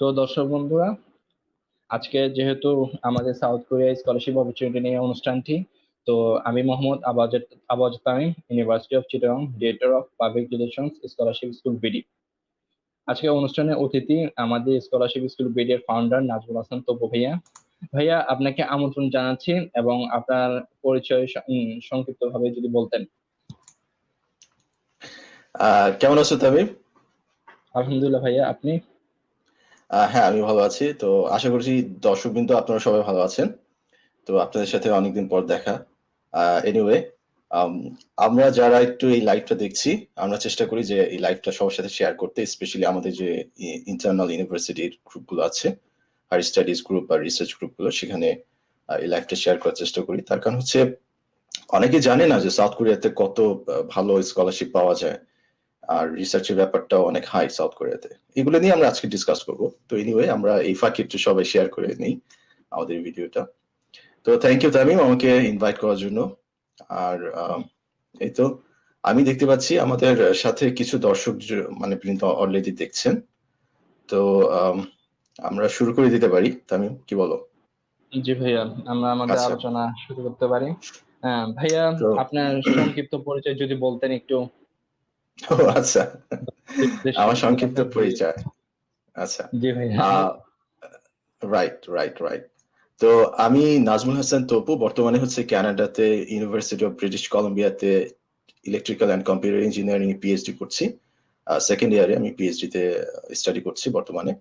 তো দর্শক বন্ধুরা, আজকে যেহেতু আমাদের সাউথ কোরিয়া স্কলারশিপ অপরচুনিটি নিয়ে অনুষ্ঠানটি, তো আমি Mohammad Abaz Tamim, university of Chittagong, director of public relations, scholarship school BD. আজকে অনুষ্ঠানের অতিথি আমাদের স্কলারশিপ স্কুল বিডি এর ফাউন্ডার নাজমুল হাসান তপু ভাইয়া। ভাইয়া, আপনাকে আমন্ত্রণ জানাচ্ছি এবং আপনার পরিচয় সংক্ষিপ্ত ভাবে যদি বলতেন। কেমন আছো তামিম? আলহামদুলিল্লাহ ভাইয়া, আপনি? হ্যাঁ, আমি ভালো আছি। তো আশা করছি দর্শকবৃন্দ আপনারা সবাই ভালো আছেন। তো আপনাদের সাথে অনেকদিন পর দেখা। এনিওয়ে, আমরা যারা একটু এই লাইভটা দেখছি, আমরা চেষ্টা করি যে এই লাইভটা সবার সাথে শেয়ার করতে, স্পেশালি আমাদের যে ইন্টারনাল ইউনিভার্সিটির গ্রুপগুলো আছে, হায়ার স্টাডিজ গ্রুপ বা রিসার্চ গ্রুপগুলো, সেখানে এই লাইভটা শেয়ার করার চেষ্টা করি। তার কারণ হচ্ছে অনেকে জানে না যে সাউথ কোরিয়াতে কত ভালো স্কলারশিপ পাওয়া যায়, আর রিসার্চের ব্যাপারটাও অনেক হাই সাউথ কোরিয়াতে। এগুলো নিয়ে আমরা আজকে ডিসকাস করবো। তো এনিওয়ে, আমরা এই ফাঁকে একটু সবাই শেয়ার করে নিই আমাদের ভিডিওটা। তো থ্যাংক ইউ তামিম আমাকে ইনভাইট করার জন্য। আর এই তো আমি দেখতে পাচ্ছি আমাদের সাথে কিছু দর্শক মানে বৃন্দ অলরেডি দেখছেন। তো আমরা শুরু করে দিতে পারি। তামিম, কি বলো? জি ভাইয়া, আমরা আমাদের আচ্ছা, আলোচনা শুরু করতে পারি। ভাইয়া, তো আপনার সংক্ষিপ্ত পরিচয় যদি বলতেন একটু। আচ্ছা, আমার সংক্ষিপ্ত আপনার পরিচয়। আচ্ছা, জি ভাইয়া। রাইট রাইট রাইট তো আমি নাজমুল হাসান তপু, বর্তমানে হচ্ছে কানাডাতে ইউনিভার্সিটি অফ ব্রিটিশ কলম্বিয়াতে ইলেকট্রিক্যাল অ্যান্ড কম্পিউটার ইঞ্জিনিয়ারিং এ পিএইচডি করছি। সেকেন্ড ইয়ারে আমি পিএইচডি তে স্টাডি করছি বর্তমানে।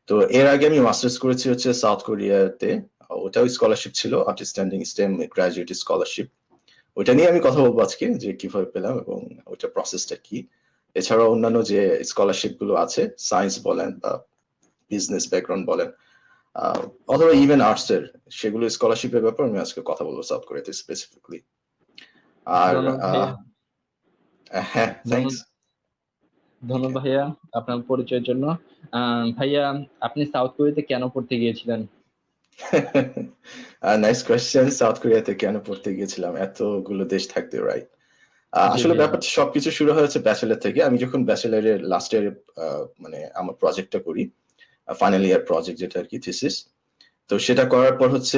তো এর আগে আমি মাস্টার্স করেছি হচ্ছে সাউথ কোরিয়াতে। ওটাও স্কলারশিপ ছিল, আউটস্ট্যান্ডিং স্টেম গ্রাজুয়েট স্কলারশিপ। ওইটা নিয়ে আমি কথা বলবো আজকে, যে কিভাবে পেলাম এবং ওইটা প্রসেসটা কি। এছাড়াও অন্যান্য যে স্কলারশিপ গুলো আছে, সায়েন্স বলেন বা বিজনেস ব্যাকগ্রাউন্ড বলেন, অথবা ইভেন আর্টস এর, সেগুলো স্কলারশিপের ব্যাপারে আমি আজকে কথা বলবো সাউথ কোরিয়াতে স্পেসিফিকলি। আর ধন্যবাদ ভাইয়া। হ্যাঁ, থ্যাংকস। ধন্যবাদ ভাইয়া আপনার পরিচয়ের জন্য। ভাইয়া, আপনি সাউথ কোরিয়াতে কেন পড়তে গিয়েছিলেন? Nice question. সাউথ কোরিয়াতে কেন পড়তে গিয়েছিলাম এতগুলো দেশ থাকতে, রাইট? জি আসলে ভাইয়া। ব্যাপারটা সবকিছু শুরু হয়েছে ব্যাচেলার থেকে। আমি যখন ব্যাচেলারের লাস্ট ইয়ারে মানে আমার প্রজেক্টটা করি, ফাইনাল ইয়ার প্রজেক্ট যেটা আর কি, থিসিস। তো সেটা করার পর হচ্ছে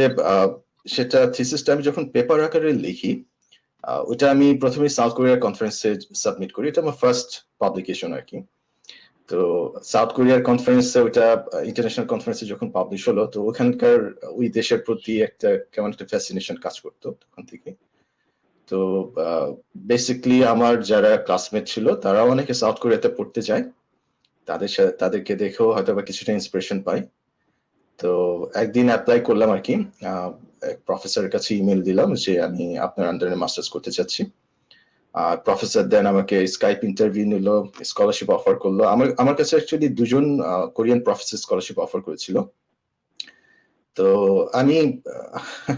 সেটা থিসিসটা আমি যখন পেপার আকারে লিখি, ওটা আমি প্রথমে সাউথ কোরিয়ার কনফারেন্সে সাবমিট করি। এটা আমার ফার্স্ট পাবলিকেশন আর কি। তো সাউথ কোরিয়ার কনফারেন্সে, ওটা ইন্টারন্যাশনাল কনফারেন্সে যখন পাবলিশ হলো, তো ওখানকার ওই দেশের প্রতি একটা কেমন একটা ফ্যাসিনেশন কাজ করতো তখন থেকে। তো বেসিকলি আমার যারা ক্লাসমেট ছিল, তারাও অনেকে সাউথ কোরিয়াতে পড়তে যায়। তাদেরকে দেখেও হয়তো বা কিছুটা ইন্সপিরেশন পাই। তো একদিন অ্যাপ্লাই করলাম আর কি, প্রফেসরের কাছে ইমেল দিলাম যে আমি আপনার আন্ডারে মাস্টার্স করতে চাচ্ছি। প্রফেসর দেন আমাকে স্কাইপ ইন্টারভিউ নিল, স্কলারশিপ অফার করলো। আমার কাছে অ্যাকচুয়ালি দুজন কোরিয়ান প্রফেসর স্কলারশিপ অফার করেছিল। তো আমি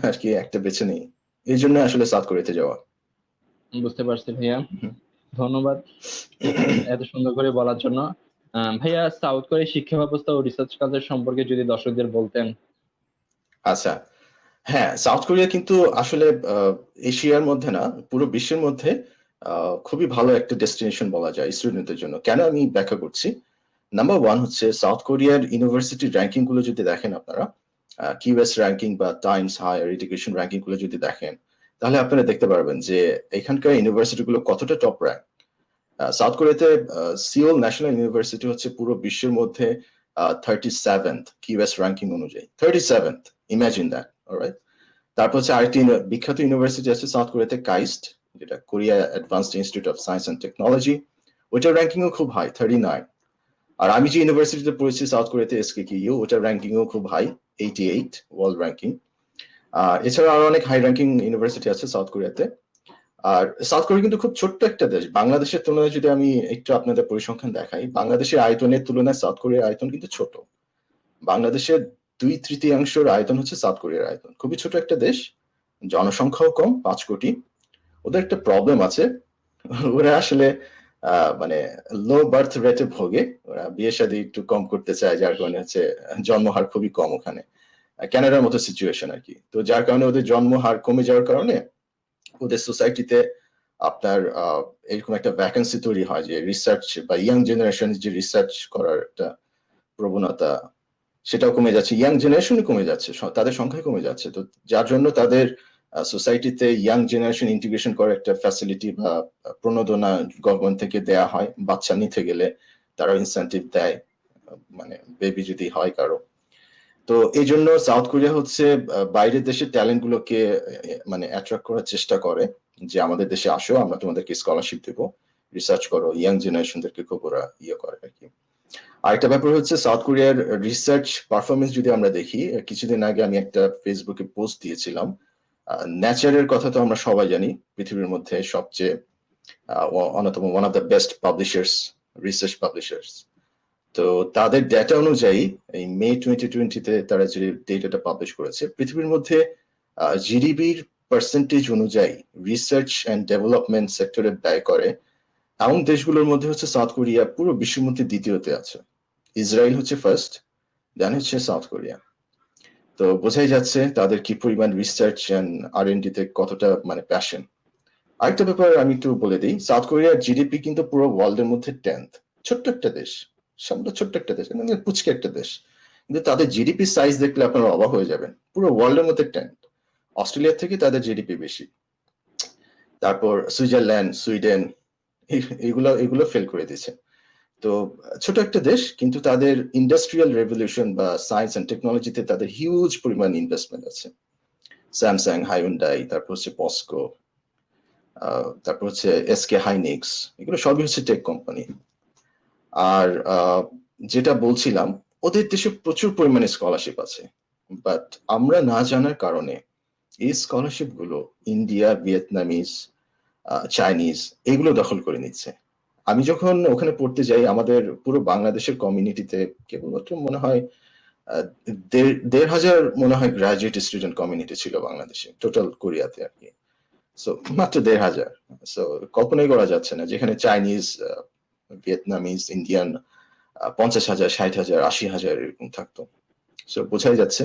আর কি একটা বেছে নিই, এই জন্য আসলে সাউথ কোরিয়াতে যাওয়া। বুঝতে পারছি ভাইয়া, ধন্যবাদ এত সুন্দর করে বলার জন্য। ভাইয়া, সাউথ কোরিয়ার শিক্ষা ব্যবস্থা ও রিসার্চ কালচার সম্পর্কে যদি দর্শকদের বলতেন। আচ্ছা, হ্যাঁ, সাউথ কোরিয়া কিন্তু আসলে এশিয়ার মধ্যে না, পুরো বিশ্বের মধ্যে খুবই ভালো একটা ডেস্টিনেশন বলা যায় স্টুডেন্টদের জন্য। কেন, আমি ব্যাখ্যা করছি। নাম্বার ওয়ান হচ্ছে, সাউথ কোরিয়ার ইউনিভার্সিটি র্যাঙ্কিং গুলো যদি দেখেন আপনারা, কিউএস র্যাঙ্কিং বা টাইমস হায়ার এডুকেশন র্যাঙ্কিং গুলো যদি দেখেন, তাহলে আপনারা দেখতে পারবেন যে এখানকার ইউনিভার্সিটি গুলো কতটা টপ র্যাঙ্ক। সাউথ কোরিয়াতে সিওল ন্যাশনাল ইউনিভার্সিটি হচ্ছে পুরো বিশ্বের মধ্যে 37th কিউএস র্যাঙ্কিং অনুযায়ী। 37th, imagine that, alright. তারপর হচ্ছে আরেকটি বিখ্যাত ইউনিভার্সিটি আছে সাউথ কোরিয়াতে, কাইস্ট, যেটা Korea advanced institute of science and technology. ওইটার র্যাঙ্কিংও খুব হাই, 39। আর আমি যে ইউনিভার্সিটিতে পড়েছি সাউথ কোরিয়াতে, এসকেকিইউ, ওটার র্যাঙ্কিংও খুব হাই, 88 ওয়ার্ল্ড র্যাঙ্কিং। এছাড়া আরো অনেক হাই র্যাঙ্কিং ইউনিভার্সিটি আছে সাউথ কোরিয়াতে। আর সাউথ কোরিয়া কিন্তু খুব ছোট্ট একটা দেশ। বাংলাদেশের তুলনায় যদি আমি একটু আপনাদের পরিসংখ্যান দেখাই, বাংলাদেশের আয়তনের তুলনায় সাউথ কোরিয়ার আয়তন কিন্তু ছোট। বাংলাদেশের 2/3 আয়তন হচ্ছে সাউথ কোরিয়ার আয়তন। খুবই ছোট একটা দেশ, জনসংখ্যাও কম, 5 কোটি। ওদের একটা প্রবলেম আছে, ওরা আসলে মানে লো বার্থ রেটে ভোগে। ওরা বিয়ে শাদী একটু কম করতে চায়, যার কারণে হচ্ছে জন্মহার খুবই কম ওখানে। কানাডার মতো সিচুয়েশন আর কি। তো যার কারণে ওদের জন্মহার কমে যাওয়ার কারণে ওদের সোসাইটিতে আপনার এরকম একটা ভ্যাকেন্সি তৈরি হয়, যে রিসার্চ বা ইয়াং জেনারেশন যে রিসার্চ করার একটা প্রবণতা সেটাও কমে যাচ্ছে, ইয়াং জেনারেশনও কমে যাচ্ছে, তাদের সংখ্যাই কমে যাচ্ছে। তো যার জন্য তাদের সোসাইটিতে ইয়াং জেনারেশন ইন্টিগ্রেশন করার একটা ফ্যাসিলিটি বা প্রণোদনা গভর্নমেন্ট থেকে দেয়া হয়। বাচ্চা নিতে গেলে তারা ইনসেন্টিভ দেয়, মানে বেবি যদি হয় কারো। তো এই জন্য সাউথ কোরিয়া হচ্ছে বাইরের দেশের ট্যালেন্ট গুলোকে মানে অ্যাট্রাক্ট করার চেষ্টা করে যে আমাদের দেশে আসো, আমরা তোমাদেরকে স্কলারশিপ দেবো, রিসার্চ করো, ইয়াং জেনারেশনদেরকে খুব ওরা ইয়ে করে আর কি। আরেকটা ব্যাপার হচ্ছে সাউথ কোরিয়ার রিসার্চ পারফরমেন্স যদি আমরা দেখি, কিছুদিন আগে আমি একটা ফেসবুকে পোস্ট দিয়েছিলাম। নেচারের কথা তো আমরা সবাই জানি, পৃথিবীর মধ্যে সবচেয়ে অন্যতম one of the best publishers, research publishers. তো তাদের ডেটা অনুযায়ী এই মে 2020-তে তারা যে ডেটাটা পাবলিশ করেছে, পৃথিবীর মধ্যে জিডিপির পার্সেন্টেজ অনুযায়ী রিসার্চ অ্যান্ড ডেভেলপমেন্ট সেক্টরে ব্যয় করে এমন দেশগুলোর মধ্যে হচ্ছে সাউথ কোরিয়া পুরো বিশ্বের মধ্যে দ্বিতীয়তে আছে। ইসরায়েল হচ্ছে ফার্স্ট, দেন হচ্ছে সাউথ কোরিয়া। তো বোঝাই যাচ্ছে তাদের কি পরিমাণ রিসার্চ অ্যান্ড R&D তে কতটা মানে প্যাশন। আরেকটা ব্যাপার আমি একটু বলে দিই, সাউথ কোরিয়ার জিডিপি কিন্তু পুরো ওয়ার্ল্ডের মধ্যে 10th। ছোট্ট একটা দেশ, সামনে ছোট্ট একটা দেশ, মানে পুচকে একটা দেশ, কিন্তু তাদের জিডিপি সাইজ দেখলে আপনারা অবাক হয়ে যাবেন, পুরো ওয়ার্ল্ডের মধ্যে 10th। অস্ট্রেলিয়া থেকে তাদের জিডিপি বেশি। তারপর সুইজারল্যান্ড, সুইডেন, এগুলো এগুলো ফেল করে দিয়েছে। তো ছোট একটা দেশ, কিন্তু তাদের ইন্ডাস্ট্রিয়াল রেভলিউশন বা সায়েন্স অ্যান্ড টেকনোলজিতে তাদের হিউজ পরিমাণ ইনভেস্টমেন্ট আছে। স্যামসাং, হাইউন্ডাই, তারপর হচ্ছে পস্কো, তারপর হচ্ছে এসকে হাইনিক্স, এগুলো সবই হচ্ছে টেক কোম্পানি। আর যেটা বলছিলাম, ওদের দেশে প্রচুর পরিমাণে স্কলারশিপ আছে, বাট আমরা না জানার কারণে এই স্কলারশিপ গুলো ইন্ডিয়া, ভিয়েতনামিজ, চাইনিজ এগুলো দখল করে নিচ্ছে। আমি যখন ওখানে পড়তে যাই, আমাদের পুরো বাংলাদেশের কমিউনিটিতে কেবলমাত্র মনে হয় 1,500 মনে হয় গ্রাজুয়েট স্টুডেন্ট কমিউনিটি ছিল বাংলাদেশে, টোটাল কোরিয়াতে আর কি। সো মাত্র 1,500। সো কল্পনাই করা যাচ্ছে না যেখানে চাইনিজ, ভিয়েতনামিজ, ইন্ডিয়ান 50,000, 60,000, 80,000 এরকম থাকতো। সো বোঝাই যাচ্ছে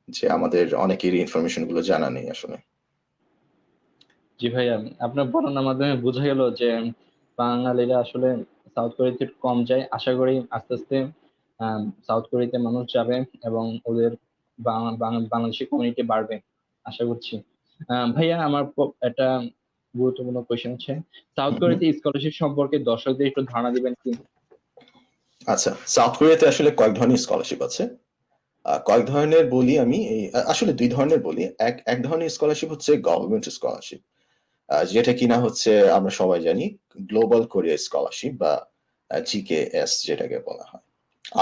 যে আমাদের অনেকেরই ইনফরমেশন গুলো জানা নেই আসলে। জি ভাইয়া, আপনার বর্ণনার মাধ্যমে বোঝা গেল যে বাঙালিরা আসলে সাউথ কোরিয়াতে একটু কম যায়। আশা করি আস্তে আস্তে সাউথ কোরিয়াতে মানুষ যাবে এবং ওদের বাংলাদেশি কমিউনিটি বাড়বে, আশা করছি। ভাইয়া, আমার একটা গুরুত্বপূর্ণ কোয়েশ্চেন হচ্ছে, সাউথ কোরিয়াতে স্কলারশিপ সম্পর্কে দর্শকদের একটু ধারণা দিবেন কি? আচ্ছা, সাউথ কোরিয়াতে আসলে কয়েক ধরনের স্কলারশিপ আছে। কয়েক ধরনের বলি আমি, আসলে দুই ধরনের বলি। এক ধরনের স্কলারশিপ হচ্ছে গভর্নমেন্ট স্কলারশিপ, যেটা কিনা হচ্ছে আমরা সবাই জানি গ্লোবাল কোরিয়া স্কলারশিপ বা GKS যেটাকে বলা হয়।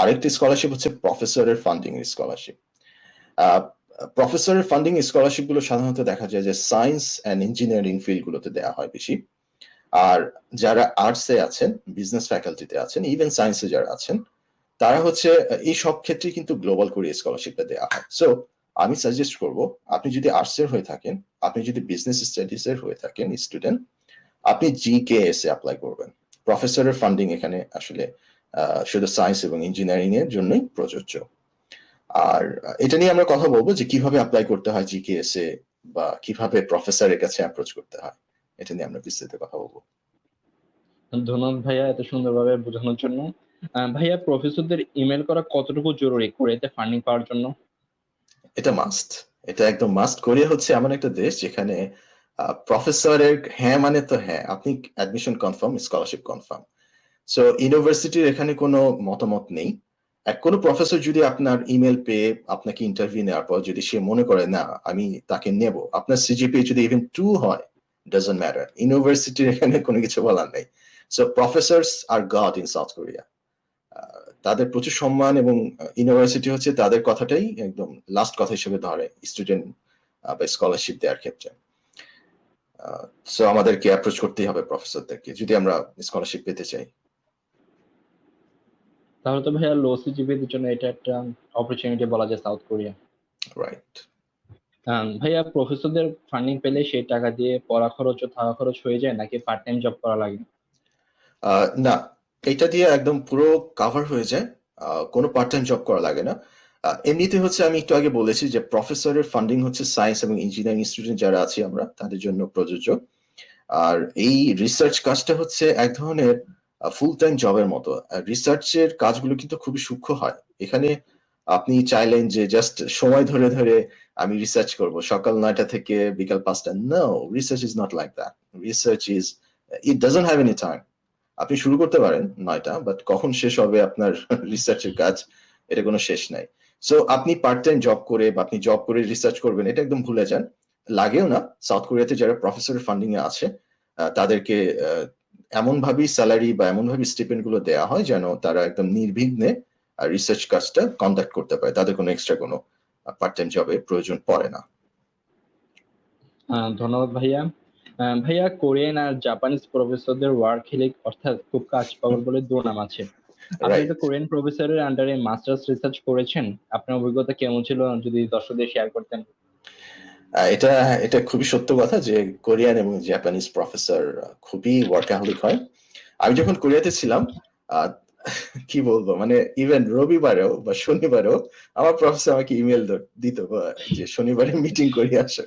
আরেকটি স্কলারশিপ হচ্ছে প্রফেসরের ফান্ডিং স্কলারশিপ। প্রফেসরের ফান্ডিং স্কলারশিপ গুলো সাধারণত দেখা যায় যে সায়েন্স অ্যান্ড ইঞ্জিনিয়ারিং ফিল্ড গুলোতে দেওয়া হয় বেশি। আর যারা আর্টসে আছেন, বিজনেস ফ্যাকাল্টিতে আছেন, ইভেন সায়েন্সে যারা আছেন, তারা হচ্ছে এই সব ক্ষেত্রে কিন্তু গ্লোবাল কোরিয়া স্কলারশিপটা দেওয়া হয়। সো আমি সাজেস্ট করব, আপনি যদি আর্টসের হয়ে থাকেন, আপনি যদি বিজনেস স্টাডিজ এর হয়ে থাকেন স্টুডেন্ট, আপনি GKS এ অ্যাপ্লাই করবেন। প্রফেসরের ফান্ডিং এখানে আসলে শুধু সায়েন্স এবং ইঞ্জিনিয়ারিং এর জন্যই প্রযোজ্য। আর এটা নিয়ে আমরা কথা বলবো যে কিভাবে অ্যাপ্লাই করতে হয় GKS এ, বা কিভাবে প্রফেসরের কাছে অ্যাপ্রোচ করতে হয়, এটা নিয়ে আমরা বিস্তারিত কথা বলবো। ধন্যবাদ ভাইয়া এত সুন্দরভাবে বোঝানোর জন্য। ভাইয়া, প্রফেসরদের ইমেল করা কতটুকু জরুরি কোরিয়াতে ফান্ডিং পাওয়ার জন্য? এটা মাস্ট, এটা একদম মাস্ট। কোরিয়া হচ্ছে এমন একটা দেশ যেখানে প্রফেসরের হ্যাঁ মানে তো হ্যাঁ, আপনি admission confirm, scholarship confirm. So ইউনিভার্সিটির এখানে কোনো মতামত নেই। কোনো প্রফেসর যদি আপনার ইমেল পেয়ে আপনাকে ইন্টারভিউ নেওয়ার পর যদি সে মনে করে না আমি তাকে নেব, আপনার সিজিপিএ যদি ইভেন 2 হয়, ডাজন্ট ম্যাটার, ইউনিভার্সিটির এখানে কোনো কিছু বলার নেই। So professors are god in South Korea. তাদের প্রচুর সম্মান, এবং ইউনিভার্সিটি হচ্ছে তাদের কথাটাই একদম লাস্ট কথা হিসেবে ধরে স্টুডেন্ট বা স্কলারশিপ দেওয়ার ক্ষেত্রে। সো আমাদেরকে অ্যাপ্রোচ করতেই হবে প্রফেসরদেরকে যদি আমরা স্কলারশিপ পেতে চাই। তাহলে তো ভাইয়া লো সিজিপিএর জন্য এটা একটা অপরচুনিটি বলা যায় সাউথ কোরিয়া। রাইট। ভাইয়া, প্রফেসরদের ফান্ডিং পেলে সেই টাকা দিয়ে পড়া খরচ ও থাকা খরচ হয়ে যায় নাকি পার্ট টাইম জব করা লাগে? না, এটা দিয়ে একদম পুরো কাভার হয়ে যায়, কোনো পার্ট টাইম জব করা লাগে না। এমনিতে হচ্ছে আমি একটু আগে বলেছি যে প্রফেসরের ফান্ডিং হচ্ছে সায়েন্স এবং ইঞ্জিনিয়ারিং স্টুডেন্ট যারা আছি আমরা তাদের জন্য প্রযোজ্য। আর এই রিসার্চ কাজটা হচ্ছে এক ধরনের ফুল টাইম জবের মতো। রিসার্চের কাজগুলো কিন্তু খুবই সূক্ষ্ম হয় এখানে। আপনি চাইলেন যে জাস্ট সময় ধরে ধরে আমি রিসার্চ করব সকাল 9টা থেকে বিকাল 5টা। No, research is not like that. Research is, it doesn't have any time. আপনি শুরু করতে পারেন 9টা, বাট কখন শেষ হবে আপনার রিসার্চের কাজ, এটা কোনো শেষ নাই। সো আপনি পার্ট টাইম জব করে বা আপনি জব করে রিসার্চ করবেন, এটা একদম ভুলে যান। লাগেও না। সাউথ কোরিয়াতে যারা প্রফেসর ফান্ডিং এ আছে তাদেরকে এমন ভাবেই স্যালারি বা এমন ভাবে স্টিপেন্ড গুলো দেওয়া হয় যেন তারা একদম নির্বিঘ্নে রিসার্চ কাজটা কন্ডাক্ট করতে পারে, তাদের কোনো এক্সট্রা কোনো পার্ট টাইম জবের প্রয়োজন পড়ে না। ধন্যবাদ ভাইয়া। ভাইয়া, কোরিয়ান আর জাপানিজ প্রফেসরদের ওয়ার্ক হিলিক অর্থাৎ খুব কাজ পাগল বলে দুর্নাম আছে। আপনি রাইট। তো কোরিয়ান প্রফেসরের আন্ডারে মাস্টার্স রিসার্চ করেছেন, আপনার অভিজ্ঞতা কেমন ছিল যদি দর্শকদের শেয়ার করতেন? এটা এটা খুবই সত্য কথা যে কোরিয়ান এবং জাপানিজ প্রফেসর খুবই ওয়ার্কাহলিক হয়। আমি যখন কোরিয়াতে ছিলাম কি বলবো, মানে ইভেন রবিবারেও বা শনিবারেও আমার প্রফেসর আমাকে ইমেল দিত যে শনিবারে মিটিং করি আসে,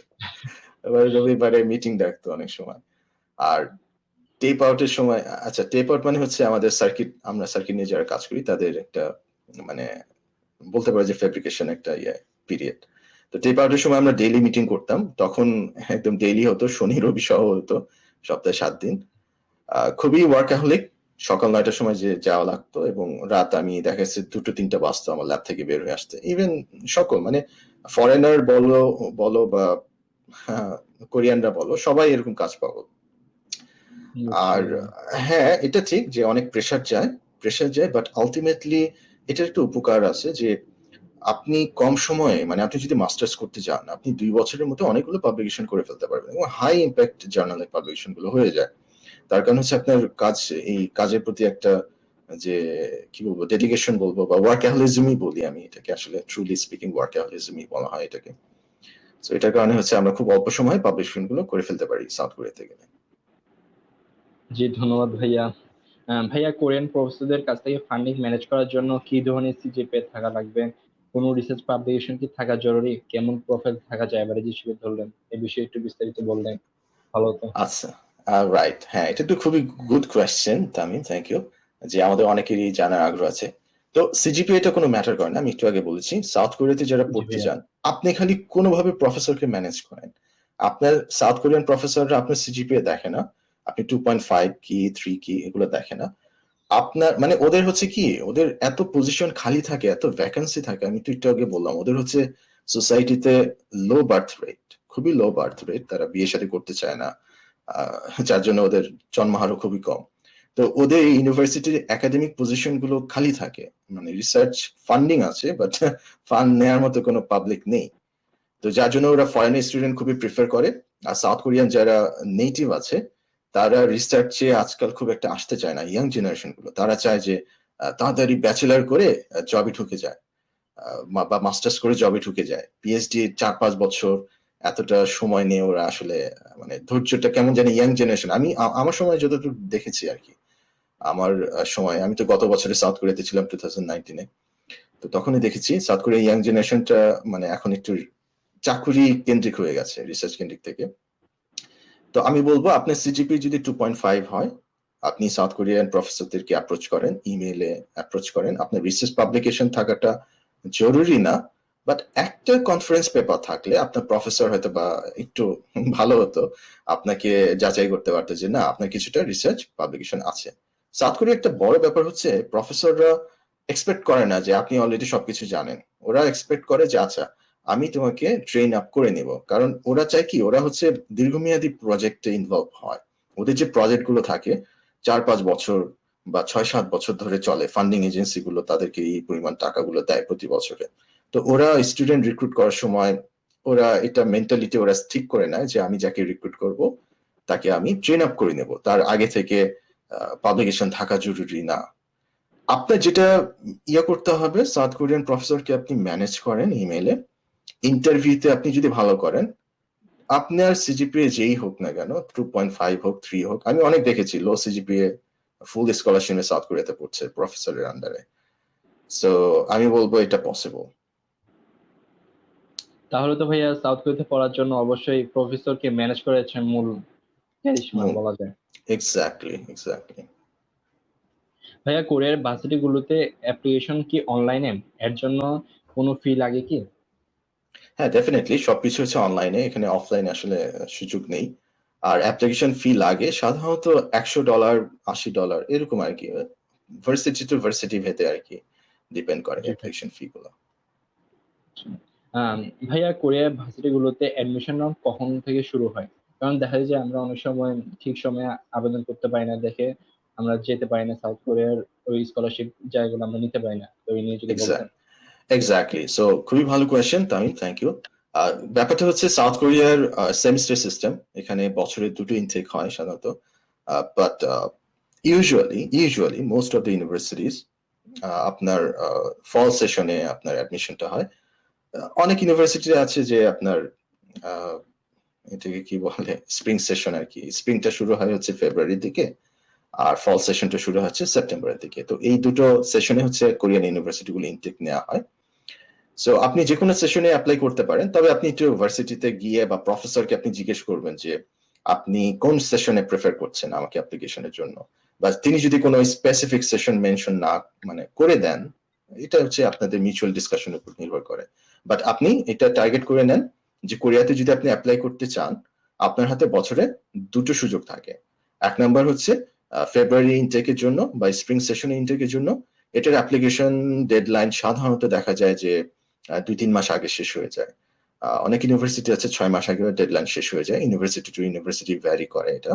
এবার রবিবারে মিটিং ডাকতো অনেক সময়। আর টেপ আউটের সময়, আচ্ছা টেপ আউট মানে হচ্ছে আমাদের সার্কিট, আমরা সার্কিট নিয়ে যারা কাজ করি তাদের একটা মানে বলতে পারো যে ফেব্রিকেশন একটা পিরিয়ড। তো টেপ আউটের সময় আমরা ডেইলি মিটিং করতাম, তখন একদম ডেইলি হতো, শনি রবি সহ হতো, সপ্তাহে 7 দিন। খুবই ওয়ার্কাহলিক। সকাল 9টার সময় যে যাওয়া লাগতো এবং রাত আমি দেখা যাচ্ছে 2টা-3টা বাজতো আমার ল্যাব থেকে বের হয়ে আসতে। ইভেন সকল মানে ফরেনার বলো বলো বা কোরিয়ানরা বলো, সবাই এরকম কাজ পাবো। আর হ্যাঁ, এটা ঠিক যে অনেক প্রেশার যায়, বাট আলটিমেটলি এটার একটা উপকার আছে যে আপনি কম সময়ে, মানে আপনি যদি মাস্টার্স করতে যান, আপনি 2 বছরের মধ্যে অনেকগুলো পাবলিকেশন করে ফেলতে পারবেন এবং হাই ইম্প্যাক্ট জার্নালে পাবলিকেশন গুলো হয়ে যায়। তার কারণ হচ্ছে আপনার কাজ, এই কাজের প্রতি একটা যে কি বলবো, ডেডিকেশন বলবো বা ওয়ার্কাহলিজমই বলি আমি এটাকে, আসলে ট্রুলি স্পিকিং ওয়ার্কাহলিজমই বলা হয় এটাকে। সো এটার কারণে হচ্ছে আমরা খুব অল্প সময়ে পাবলিকেশন গুলো করে ফেলতে পারি সাউথ কোরিয়াতে গেলে। জি, ধন্যবাদ ভাইয়া। ভাইয়া, কোরিয়ান প্রফেসরদের কাছ থেকে ফান্ডিং ম্যানেজ করার জন্য কি ধরনের সিজিপিএ থাকা লাগবে? কোনো রিসার্চ পাবলিকেশন কি থাকা জরুরি? কেমন প্রোফাইল থাকা যায় এভারেজ হিসেবে ধরলেন, এই বিষয়ে একটু বিস্তারিত বললেন ভালো হতো। আচ্ছা, রাইট, হ্যাঁ এটা তো খুবই good question Tamim, thank you, যে আমাদের অনেকেরই জানার আগ্রহ আছে। তো সিজিপিএ এটা কোনো ম্যাটার করে না, আমি একটু আগে বলেছি। সাউথ কোরিয়াতে যারা জি পড়তে ভাইয়া। যান, আপনি খালি কোনোভাবে প্রফেসরকে ম্যানেজ করেন, আপনার সাউথ কোরিয়ান প্রফেসররা আপনার সিজিপিএ দেখে না, আপনি 2.5 কি 3 কি এগুলো দেখে না। আপনার মানে ওদের হচ্ছে কি, ওদের এত পজিশন খালি থাকে, এত ভ্যাকেন্সি থাকে, আমি তো একটু আগে বললাম ওদের হচ্ছে সোসাইটিতে লো বার্থ রেট, খুবই লো বার্থ রেট, তারা বিয়ে শাদী করতে চায় না, যার জন্য ওদের জন্মহারও খুবই কম। তো ওদের ইউনিভার্সিটির একাডেমিক পজিশন গুলো খালি থাকে, মানে রিসার্চ ফান্ডিং আছে বাট ফান্ড নেওয়ার মতো কোনো পাবলিক নেই। তো যার জন্য ওরা ফরেন স্টুডেন্ট খুবই প্রিফার করে। আর সাউথ কোরিয়ান যারা নেটিভ আছে তারা রিসার্চে আজকাল খুব একটা আসতে চায় না, ইয়াং জেনারেশন গুলো তারা চায় যে তাড়াতাড়ি ব্যাচেলার করে জবে ঢুকে যায়, বা মাস্টার্স করে জবে ঢুকে যায়। পিএইচডি 4-5 বছর এতটা সময় নিয়ে ওরা আসলে মানে ধৈর্যটা কেমন জানি ইয়াং জেনারেশন, আমি আমার সময় যতটুকু দেখেছি আর কি, আমার সময়, আমি তো গত বছরে সাউথ কোরিয়াতে ছিলাম 2019-এ, তো তখনই দেখেছি সাউথ কোরিয়া ইয়াং জেনারেশনটা মানে এখন একটু চাকুরি কেন্দ্রিক হয়ে গেছে রিসার্চ কেন্দ্রিক থেকে। তো আমি বলবো আপনার সিজিপি যদি 2.5 হয়, আপনি সাউথ কোরিয়ান প্রফেসরদেরকে অ্যাপ্রোচ করেন, ইমেইলে অ্যাপ্রোচ করেন। আপনার রিসার্চ পাবলিকেশন থাকাটা জরুরি না, বাট একটা কনফারেন্স পেপার থাকলে আপনার প্রফেসর হয়তো বা একটু ভালো হতো, আপনাকে যাচাই করতে পারতো যে না আপনার কিছুটা রিসার্চ পাবলিকেশন আছে। সাউথ কোরিয়া একটা বড় ব্যাপার হচ্ছে প্রফেসররা এক্সপেক্ট করে না যে আপনি অলরেডি সবকিছু জানেন, ওরা এক্সপেক্ট করে যে আচ্ছা আমি তোমাকে ট্রেন আপ করে নিব, কারণ ওরা চায় কি, ওরা হচ্ছে দীর্ঘমেয়াদী প্রজেক্টে ইনভলভ হয়। ওদের যে প্রজেক্ট গুলো থাকে 4-5 বছর বা 6-7 বছর ধরে চলে, ফান্ডিং এজেন্সি গুলো তাদেরকে এই পরিমাণ টাকাগুলো দেয় প্রতি বছরে। তো ওরা স্টুডেন্ট রিক্রুট করার সময় ওরা এটা মেন্টালিটি ওরা ঠিক করে নেয় যে আমি যাকে রিক্রুট করব তাকে আমি ট্রেন আপ করে নেব, তার আগে থেকে পাবলিকেশন থাকা জরুরি না। আপনার যেটা করতে হবে, সাউথ কোরিয়ান প্রফেসরকে আপনি ম্যানেজ করেন ইমেইলে, ইন্টারভিউতে আপনি যদি ভালো করেন, আপনার সিজিপিএ যেই হোক না কেন, 2.5 হোক 3 হোক, আমি অনেক দেখেছি লো সিজিপিএ ফুল স্কলারশিপে সাউথ কোরিয়াতে পড়ছে প্রফেসরের আন্ডারে। সো আমি বলবো এটা পসিবল। তাহলে তো ভাইয়া সাউথ কোরিয়াতে পড়ার জন্য অবশ্যই প্রফেসরকে ম্যানেজ করেছেন মূল ক্যারিশমা বলা যায়। এক্স্যাক্টলি। ভাইয়া, কোরিয়ার ভার্সিটি গুলোতে অ্যাপ্লিকেশন কি অনলাইনে? এর জন্য কোনো ফি লাগে কি? হ্যাঁ, ডেফিনেটলি সবকিছু হচ্ছে অনলাইনে, এখানে অফলাইনে আসলে সুযোগ নেই। আর অ্যাপ্লিকেশন ফি লাগে সাধারণত $100, $80 এরকম আরকি। ভার্সিটি টু ভার্সিটি ভেদে আরকি ডিপেন্ড করে জি ভাই। অ্যাপ্লিকেশন ফি গুলো। আচ্ছা। ভাইয়া কোরিয়ার ভার্সিটি গুলোতে অ্যাডমিশন কখন থেকে শুরু হয়? কারণ দেখা যায় যে আমরা অনেক সময় ঠিক সময়ে আবেদন করতে পারি না দেখে আমরা যেতে পারি না সাউথ কোরিয়ার ওই স্কলারশিপ জায়গাগুলো আমরা নিতে পারি না। তো এই নিয়ে যদি বলতেন। এক্সাক্টলি। সো খুবই ভালো কোয়েশ্চেন তামিম, থ্যাংক ইউ। ব্যাপারটা হচ্ছে সাউথ কোরিয়ার সেমিস্টার সিস্টেম। এখানে বছরে 2 টো ইনটেক হয় সাধারণত। But usually most of the universities আপনার ফল সেশনে আপনার অ্যাডমিশনটা হয়। অনেক ইউনিভার্সিটি আছে যে আপনার আহ, এটাকে কি বলে স্প্রিং সেশন আর কি। স্প্রিংটা শুরু হয় হচ্ছে ফেব্রুয়ারির দিকে, আর ফল সেশনটা শুরু হচ্ছে সেপ্টেম্বরের দিকে। তো এই দুটো সেশনে হচ্ছে কোরিয়ান ইউনিভার্সিটি গুলো ইনটেক নেওয়া হয়। সো আপনি যে কোনো সেশনে অ্যাপ্লাই করতে পারেন, তবে আপনি একটু ভার্সিটিতে গিয়ে বা প্রফেসরকে আপনি জিজ্ঞেস করবেন যে আপনি কোন সেশনে প্রেফার করছেন আমাকে অ্যাপ্লিকেশনের জন্য, বা তিনি যদি কোনো স্পেসিফিক সেশন মেনশন না মানে করে দেন, এটা হচ্ছে আপনাদের মিউচুয়াল ডিসকাশনের উপর নির্ভর করে। বাট আপনি এটা টার্গেট করে নেন যে কোরিয়াতে যদি আপনি অ্যাপ্লাই করতে চান, আপনার হাতে বছরে 2টো সুযোগ থাকে। এক নাম্বার হচ্ছে ফেব্রুয়ারি ইনটেকের জন্য বা স্প্রিং সেশন ইনটেকের জন্য। এটার অ্যাপ্লিকেশন ডেডলাইন সাধারণত দেখা যায় যে 2-3 মাস আগে শেষ হয়ে যায়। অনেক ইউনিভার্সিটি আছে 6 মাস আগে ডেডলাইন শেষ হয়ে যায়। ইউনিভার্সিটি টু ইউনিভার্সিটি ভ্যারি করে এটা।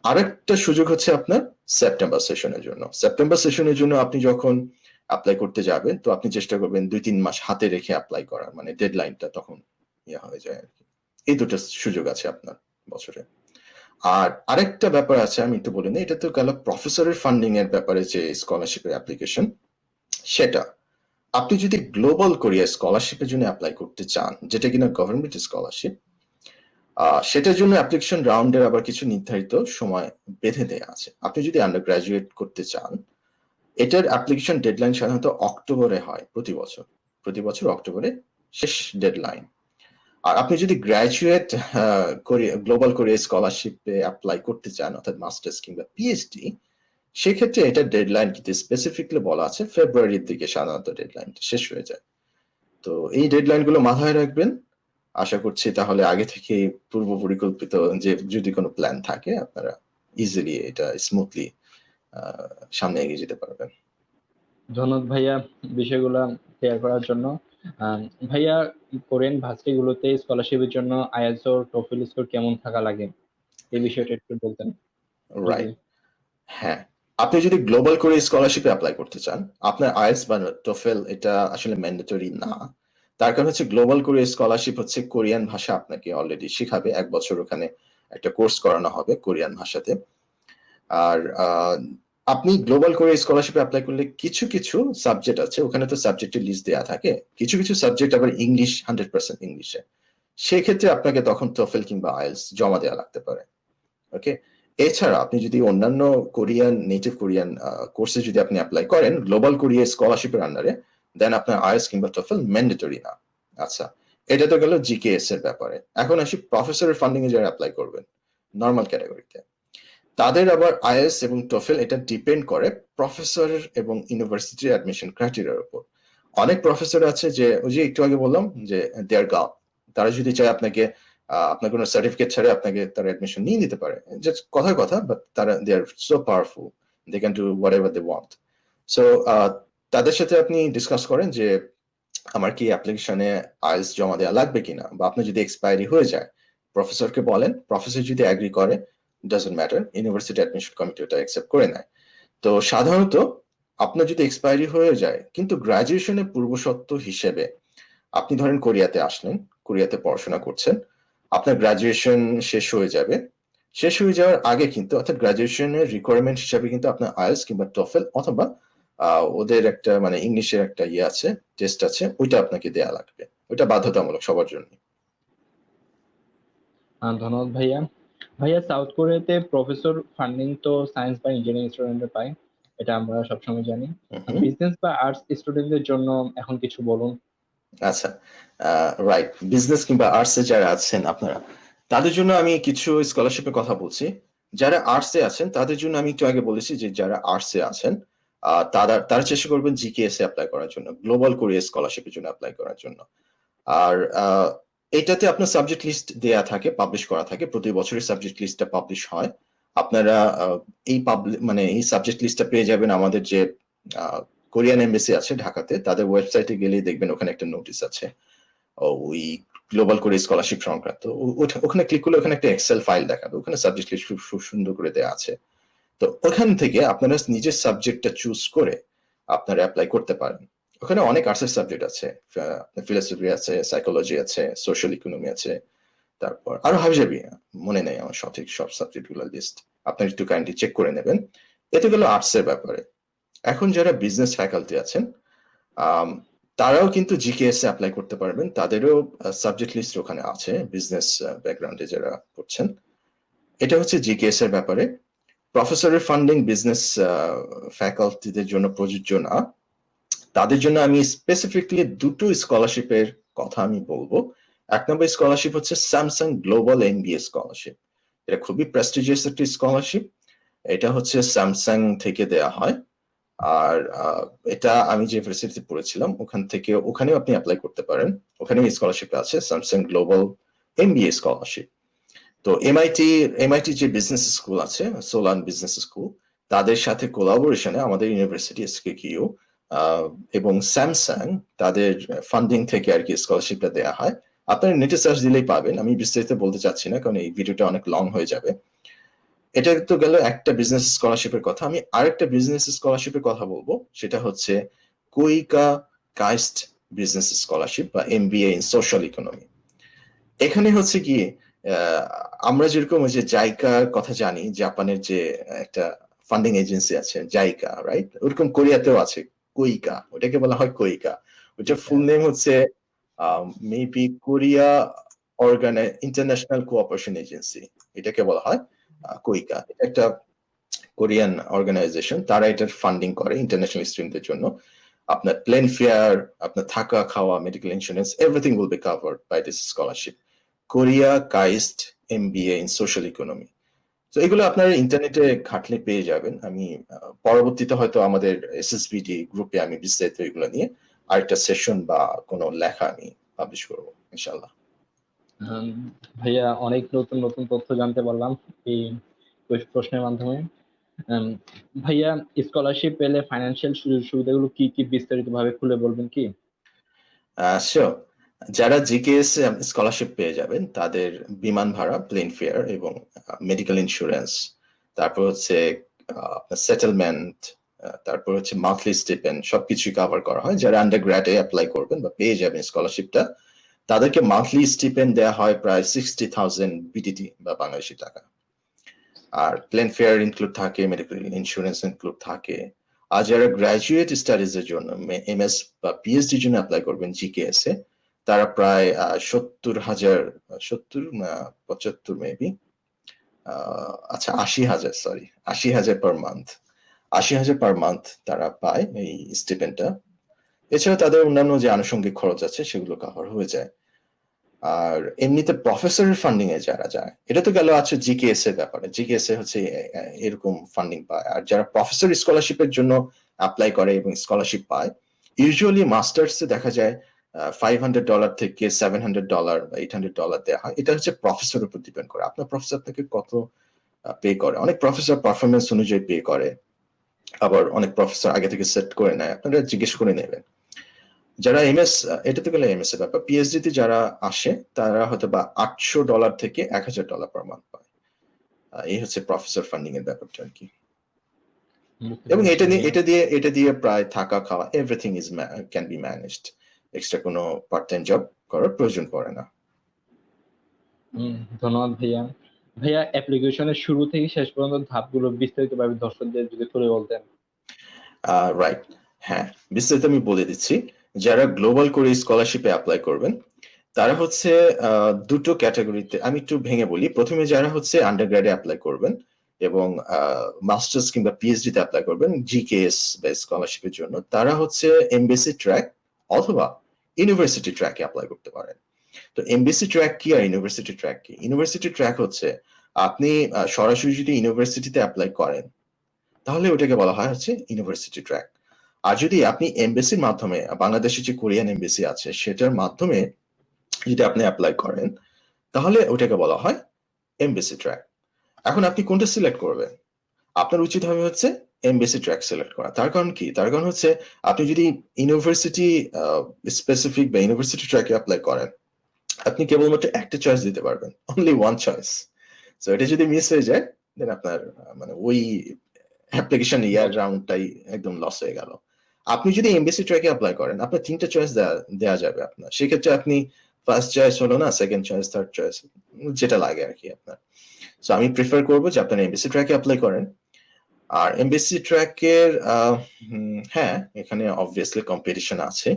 আরেকটা সুযোগ হচ্ছে আপনার সেপ্টেম্বর সেশনের জন্য। সেপ্টেম্বর সেশনের জন্য আপনি যখন অ্যাপ্লাই করতে যাবেন, তো আপনি চেষ্টা করবেন 2-3 মাস হাতে রেখে অ্যাপ্লাই করার, মানে ডেডলাইনটা তখন হয়ে যায় আর কি। এই দুটো সুযোগ আছে আপনার বছরে। আর আরেকটা ব্যাপার আছে, আমি একটু বলে নিই। এটা তো গেল প্রফেসরের ফান্ডিং এর ব্যাপারে, যে স্কলারশিপের অ্যাপ্লিকেশন সেটা। আপনি যদি গ্লোবাল কোরিয়া স্কলারশিপের জন্য অ্যাপ্লাই করতে চান, যেটা কিনা গভর্নমেন্ট স্কলারশিপ, সেটার জন্য অ্যাপ্লিকেশন রাউন্ডের আবার কিছু নির্ধারিত সময় বেঁধে দেওয়া আছে। আপনি যদি আন্ডার গ্রাজুয়েট করতে চান, এটার অ্যাপ্লিকেশন ডেডলাইন সাধারণত অক্টোবরে হয় প্রতি বছর অক্টোবরে শেষ ডেডলাইন। আর আপনি যদি গ্রাজুয়েট গ্লোবাল কোরিয়া স্কলারশিপে অ্যাপ্লাই করতে চান, অর্থাৎ মাস্টার্স কিংবা পিএইচডি, সেক্ষেত্রে এটা ডেডলাইন কিন্তু স্পেসিফিকলি বলা আছে ফেব্রুয়ারির দিকে সাধারণত ডেডলাইনটা শেষ হয়ে যায়। তো এই ডেডলাইন গুলো মাথায় রাখবেন। আশা করছি তাহলে আগে থেকে পূর্ব পরিকল্পিত যে যদি কোনো প্ল্যান থাকে, আপনারা ইজিলি এটা স্মুথলি সামনে এগিয়ে যেতে পারবেন। ধন্যবাদ ভাইয়া বিষয়গুলা শেয়ার করার জন্য। আহ, ভাইয়া কোরিয়ান ভার্সিটি গুলোতে স্কলারশিপের জন্য আইএলটিএস ও টোফেল স্কোর কেমন থাকা লাগে এই বিষয়টা একটু বলতেন যদি। রাইট। হ্যাঁ, আপনি যদি গ্লোবাল করে স্কলারশিপে অ্যাপ্লাই করতে চান, আপনার আইএলটিএস বা টোফেল এটা আসলে ম্যান্ডেটরি না। তার কারণ হচ্ছে গ্লোবাল করে স্কলারশিপ হচ্ছে কোরিয়ান ভাষা আপনাকে অলরেডি শিখাবে। 1 বছর ওখানে একটা কোর্স করানো হবে কোরিয়ান ভাষাতে। আর আপনি গ্লোবাল করে স্কলারশিপে অ্যাপ্লাই করলে কিছু কিছু সাবজেক্ট আছে, ওখানে তো সাবজেক্টের লিস্ট দেওয়া থাকে, কিছু কিছু সাবজেক্ট আবার ইংলিশ 100% ইংলিশে। সেক্ষেত্রে আপনাকে তখন টোফেল কিংবা আইএলটিএস জমা দেওয়া লাগতে পারে। ওকে। এছাড়া আপনি যদি অন্যান্য কোরিয়ান নেটিভ কোরিয়ান কোর্সে যদি আপনি অ্যাপ্লাই করেন গ্লোবাল কোরিয়া স্কলারশিপের আন্ডারে, দেন আপনার আইএলটিএস কিংবা টোফেল ম্যান্ডেটরি না। আচ্ছা, এটা তো গেল জিকেএস এর ব্যাপারে। এখন আসি প্রফেসরের ফান্ডিং এ যারা অ্যাপ্লাই করবেন নর্মাল ক্যাটাগরিতে, তাদের আবার আইএলটিএস এবং টোফেল এটা ডিপেন্ড করে প্রফেসরের এবং ইউনিভার্সিটির অ্যাডমিশন ক্রাইটেরিয়ার উপর। অনেক প্রফেসর আছে যে ওই যে একটু আগে বললাম যে দেয়ার গাও, তারা যদি চায় আপনাকে আপনার কোনো সার্টিফিকেট ছাড়া আপনাকে তারা অ্যাডমিশন নিয়ে নিতে পারে। জাস্ট কথার কথা, বাট তারা they are so powerful, they can do whatever they want. So তাদের সাথে আপনি ডিসকাস করেন যে আমার কি অ্যাপ্লিকেশনে আইএলটিএস জমা দেওয়া লাগবে কিনা, বা আপনার যদি এক্সপায়ারি হয়ে যায় প্রফেসরকে বলেন, প্রফেসর যদি অ্যাগ্রি করে doesn't matter, university admission committee ওটা অ্যাকসেপ্ট করে নেয়। তো সাধারণত আপনার যদি এক্সপায়ারি হয়ে যায়, কিন্তু গ্রাজুয়েশনের পূর্বশর্ত হিসেবে আপনি ধরেন কোরিয়াতে আসলেন, কোরিয়াতে পড়াশোনা করছেন, আপনার গ্রাজুয়েশন শেষ হয়ে যাবে। শেষ হয়ে যাওয়ার আগে কিন্তু, অর্থাৎ গ্রাজুয়েশনের রিকোয়ারমেন্ট হিসাবে কিন্তু আপনার আইএলটিএস কিংবা টোফেল অথবা ওদের একটা মানে ইংলিশের একটা আছে, টেস্ট আছে, ওইটা আপনাকে দেয়া লাগবে। ওইটা বাধ্যতামূলক সবার জন্য। ধন্যবাদ ভাইয়া। ভাইয়া সাউথ কোরিয়াতে প্রফেসর ফান্ডিং তো সায়েন্স বা ইঞ্জিনিয়ারিং স্টুডেন্টরা পায়, এটা আমরা সবসময় জানি। হুম। বিজনেস বা আর্টস স্টুডেন্টদের জন্য এখন কিছু বলুন। আচ্ছা, রাইট। বিজনেস কিংবা আর্টসে যারা আছেন আপনারা, তাদের জন্য আমি কিছু স্কলারশিপের কথা বলছি। যারা আর্টসে আছেন তাদের জন্য আমি একটু আগে বলেছি যে যারা আর্টসে আছেন তারা চেষ্টা করবেন জিকেএস এ অ্যাপ্লাই করার জন্য, গ্লোবাল কোরিয়ার স্কলারশিপের জন্য অ্যাপ্লাই করার জন্য। আর এটাতে আপনার সাবজেক্ট লিস্ট দেয়া থাকে, পাবলিশ করা থাকে, প্রতি বছরই সাবজেক্ট লিস্টটা পাবলিশ হয়। আপনারা এই সাবজেক্ট লিস্টটা পেয়ে যাবেন আমাদের যে কোরিয়ান এমবেসি আছে ঢাকাতে, তাদের ওয়েবসাইটে গেলেই দেখবেন ওখানে একটা নোটিশ আছে ওই গ্লোবাল কোরিয়ার স্কলারশিপ সংক্রান্ত। ওখানে ক্লিক করলে ওখানে একটা এক্সেল ফাইল দেখাবে, ওখানে সাবজেক্ট লিস্ট খুব সুন্দর করে দেওয়া আছে। তো ওখান থেকে আপনারা নিজের সাবজেক্টটা চুজ করে আপনারা অ্যাপ্লাই করতে পারেন। ওখানে অনেক আর্টসের সাবজেক্ট আছে, ফিলোসফি আছে, সাইকোলজি আছে, সোশ্যাল ইকোনমি আছে, তারপর আরো হাবিজাবি, মনে নেই আমার সঠিক সব সাবজেক্ট গুলো লিস্ট, আপনার একটু কাইন্ডলি চেক করে নেবেন। এতে গেল আর্টসের ব্যাপারে। এখন যারা বিজনেস ফ্যাকাল্টি আছেন তারাও কিন্তু জিকেএস এ অ্যাপ্লাই করতে পারবেন, তাদেরও সাবজেক্ট লিস্ট ওখানে আছে, বিজনেস ব্যাকগ্রাউন্ডে যারা পড়ছেন। এটা হচ্ছে জিকেএস এর ব্যাপারে। প্রফেসরের ফান্ডিং বিজনেস ফ্যাকাল্টিদের জন্য প্রযোজ্য না, তাদের জন্য আমি স্পেসিফিকলি দুটো স্কলারশিপের কথা আমি বলবো। এক নম্বর স্কলারশিপ হচ্ছে স্যামসাং গ্লোবাল এমবিএ স্কলারশিপ। এটা খুবই প্রেস্টিজিয়াস একটি স্কলারশিপ, এটা হচ্ছে স্যামসাং থেকে দেয়া হয়। আর এটা আমি যে ইউনিভার্সিটিতে পড়েছিলাম ওখানেও আপনি অ্যাপ্লাই করতে পারেন, ওখানেও স্কলারশিপ আছে স্যামসাং গ্লোবাল এমবিএ স্কলারশিপ। তো এমআইটি যে বিজনেস স্কুল আছে, সোলান বিজনেস স্কুল, তাদের সাথে কোলাবোরেশনে আমাদের ইউনিভার্সিটি এসকেকিউ এবং স্যামসাং তাদের ফান্ডিং থেকে আর কি স্কলারশিপটা দেওয়া হয়। আপনার নেটে সার্চ দিলেই পাবেন, আমি বিস্তারিত বলতে চাচ্ছি না কারণ এই ভিডিওটা অনেক লং হয়ে যাবে। এটা তো গেল একটা বিজনেস স্কলারশিপের কথা। আমি আরেকটা বিজনেস স্কলারশিপের কথা বলবো, সেটা হচ্ছে কুইকা কাইস্ট বিজনেস স্কলারশিপ বা এমবিএ ইন সোশ্যাল ইকোনমি। এখানে হচ্ছে কি আমরা যেরকম ওই যে জাইকার কথা জানি, জাপানের যে একটা ফান্ডিং এজেন্সি আছে জাইকা, রাইট, ওরকম কোরিয়াতেও আছে কুইকা, ওটাকে বলা হয় কুইকা। ওটার ফুল নেম হচ্ছে maybe Korea international cooperation agency, এটাকে বলা হয় কুইকা। এটা একটা কোরিয়ান অর্গানাইজেশন, তারা এটার ফান্ডিং করে ইন্টারন্যাশনাল স্টুডেন্টদের জন্য। আপনার প্লেন ফেয়ার, আপনার থাকা খাওয়া, medical insurance, everything will be covered by this scholarship, Korea KAIST MBA in social economy. তো এগুলো আপনারা ইন্টারনেটে ঘাটলে পেয়ে যাবেন। আমি পরবর্তীতে হয়তো আমাদের এসএসবিডি গ্রুপে আমি বিস্তারিত এগুলো নিয়ে আরেকটা সেশন বা কোনো লেখা আমি পাবলিশ করবো ইনশাআল্লাহ। ভাইয়া অনেক নতুন নতুন তথ্য জানতে পারলাম এই প্রশ্নের মাধ্যমে। ভাইয়া স্কলারশিপ পেলে ফাইন্যান্সিয়াল সুযোগ সুবিধাগুলো কি কি বিস্তারিত ভাবে খুলে বলবেন কি? শিওর। যারা জিকেএস স্কলারশিপ পেয়ে যাবেন তাদের বিমান ভাড়া, প্লেন ফেয়ার এবং মেডিকেল ইন্স্যুরেন্স, তারপর হচ্ছে সেটেলমেন্ট, তারপর হচ্ছে মান্থলি স্টিপেন্ড, সবকিছুই কভার করা হয়। যারা আন্ডার গ্র্যাডে অ্যাপ্লাই করবেন বা পেয়ে যাবেন স্কলারশিপটা, তাদেরকে মান্থলি স্টিপেন্ড দেওয়া হয় প্রায় 60,000 বিটিটি বা বাংলাদেশি টাকা। আর প্লেন ফেয়ার ইনক্লুড থাকে, মেডিকেল ইন্স্যুরেন্স ইনক্লুড থাকে। আর যারা গ্রাজুয়েট স্টাডিজ এর জন্য এমএস বা পিএইচডি জন্য অ্যাপ্লাই করবেন জিকেএস এ, তারা প্রায় 70,000, 75 মেবি, আচ্ছা 80,000, sorry 80,000 per month, 80,000 per month তারা পায় এই স্টিপেন্ডটা। এছাড়া তাদের অন্যান্য যে আনুষঙ্গিক খরচ আছে সেগুলো কভার হয়ে যায়। আর এমনিতে প্রফেসরের ফান্ডিং এ যারা যায়, এটা তো গেল আছে জিকেএস এর ব্যাপারে, জিকেএস এ হচ্ছে এরকম ফান্ডিং পায়। আর যারা প্রফেসর স্কলারশিপের জন্য অ্যাপ্লাই করে এবং স্কলারশিপ পায়, ইউজুয়ালি মাস্টার্স এ দেখা যায় $500 থেকে $700 বা $800 দেওয়া হয়। এটা হচ্ছে প্রফেসরের উপর ডিপেন্ড করে, আপনার প্রফেসর থেকে কত পে করে। অনেক প্রফেসর পারফরমেন্স অনুযায়ী পে করে, আবার অনেক প্রফেসর আগে থেকে সেট করে নেয়, আপনারা জিজ্ঞেস করে নেবেন। যারা এমএস, এটা তো গেলে এমএস এর ব্যাপার, পিএইচডি তে যারা আসে তারা হয়তো বা $800 থেকে $1,000 পার মান্থ পায়। এই হচ্ছে প্রফেসর ফান্ডিং এর ব্যাপারটা আর কি। এবং এটা দিয়ে প্রায় থাকা খাওয়া everything can be managed, extra কোনো পার্ট টাইম জব করার প্রয়োজন পড়ে না। ধন্যবাদ ভাইয়া। ভাইয়া অ্যাপ্লিকেশনের শুরু থেকে শেষ পর্যন্ত ধাপগুলো বিস্তারিতভাবে দর্শকদের যদি খুলে বলতেন। রাইট, হ্যাঁ, বিস্তারিত আমি বলে দিচ্ছি। যারা গ্লোবাল কোরিয়া স্কলারশিপে অ্যাপ্লাই করবেন তারা হচ্ছে দুটো ক্যাটাগরিতে, আমি একটু ভেঙে বলি। প্রথমে যারা হচ্ছে আন্ডারগ্রেডে অ্যাপ্লাই করবেন এবং মাস্টার্স কিংবা পিএইচডি তে অ্যাপ্লাই করবেন জিকেএস বা স্কলারশিপের জন্য, তারা হচ্ছে এমবিসি ট্র্যাক অথবা ইউনিভার্সিটি ট্র্যাকে অ্যাপ্লাই করতে পারেন। তো এমবিসি ট্র্যাক কি আর ইউনিভার্সিটি ট্র্যাক কি? ইউনিভার্সিটি ট্র্যাক হচ্ছে আপনি সরাসরি যদি ইউনিভার্সিটিতে অ্যাপ্লাই করেন তাহলে ওটাকে বলা হয় হচ্ছে ইউনিভার্সিটি ট্র্যাক। আর যদি আপনি এমবেসির মাধ্যমে, বাংলাদেশে যে কোরিয়ান এমবেসি আছে সেটার মাধ্যমে যদি আপনি অ্যাপ্লাই করেন, তাহলে ওটাকে বলা হয় এমবেসি ট্র্যাক। এখন আপনি কোনটা সিলেক্ট করবেন? আপনার উচিত হবে হচ্ছে এমবেসি ট্র্যাক সিলেক্ট করা। তার কারণ কি? তার কারণ হচ্ছে আপনি যদি ইউনিভার্সিটি স্পেসিফিক বা ইউনিভার্সিটি ট্র্যাকে অ্যাপ্লাই করেন, আপনি কেবলমাত্র একটা চয়েস দিতে পারবেন, অনলি ওয়ান চয়েস। সো এটা যদি মিস হয়ে যায়, দেন আপনার মানে ওই অ্যাপ্লিকেশন ইয়ার রাউন্ডটাই একদম লস হয়ে গেল। আপনি যদি এমবেসি ট্র্যাকে অ্যাপ্লাই করেন, আপনার 3টা চয়েস দেয়া যাবে আপনার। সেক্ষেত্রে আপনি ফার্স্ট চয়েস হলো না, সেকেন্ড চয়েস, থার্ড চয়েস, যেটা লাগে আর কি আপনার। সো আমি প্রিফার করবো যে আপনার এমবেসি ট্র্যাকে অ্যাপ্লাই করেন। আর এমবেসি ট্র্যাকের হ্যাঁ, এখানে অবভিয়াসলি কম্পিটিশন আছে।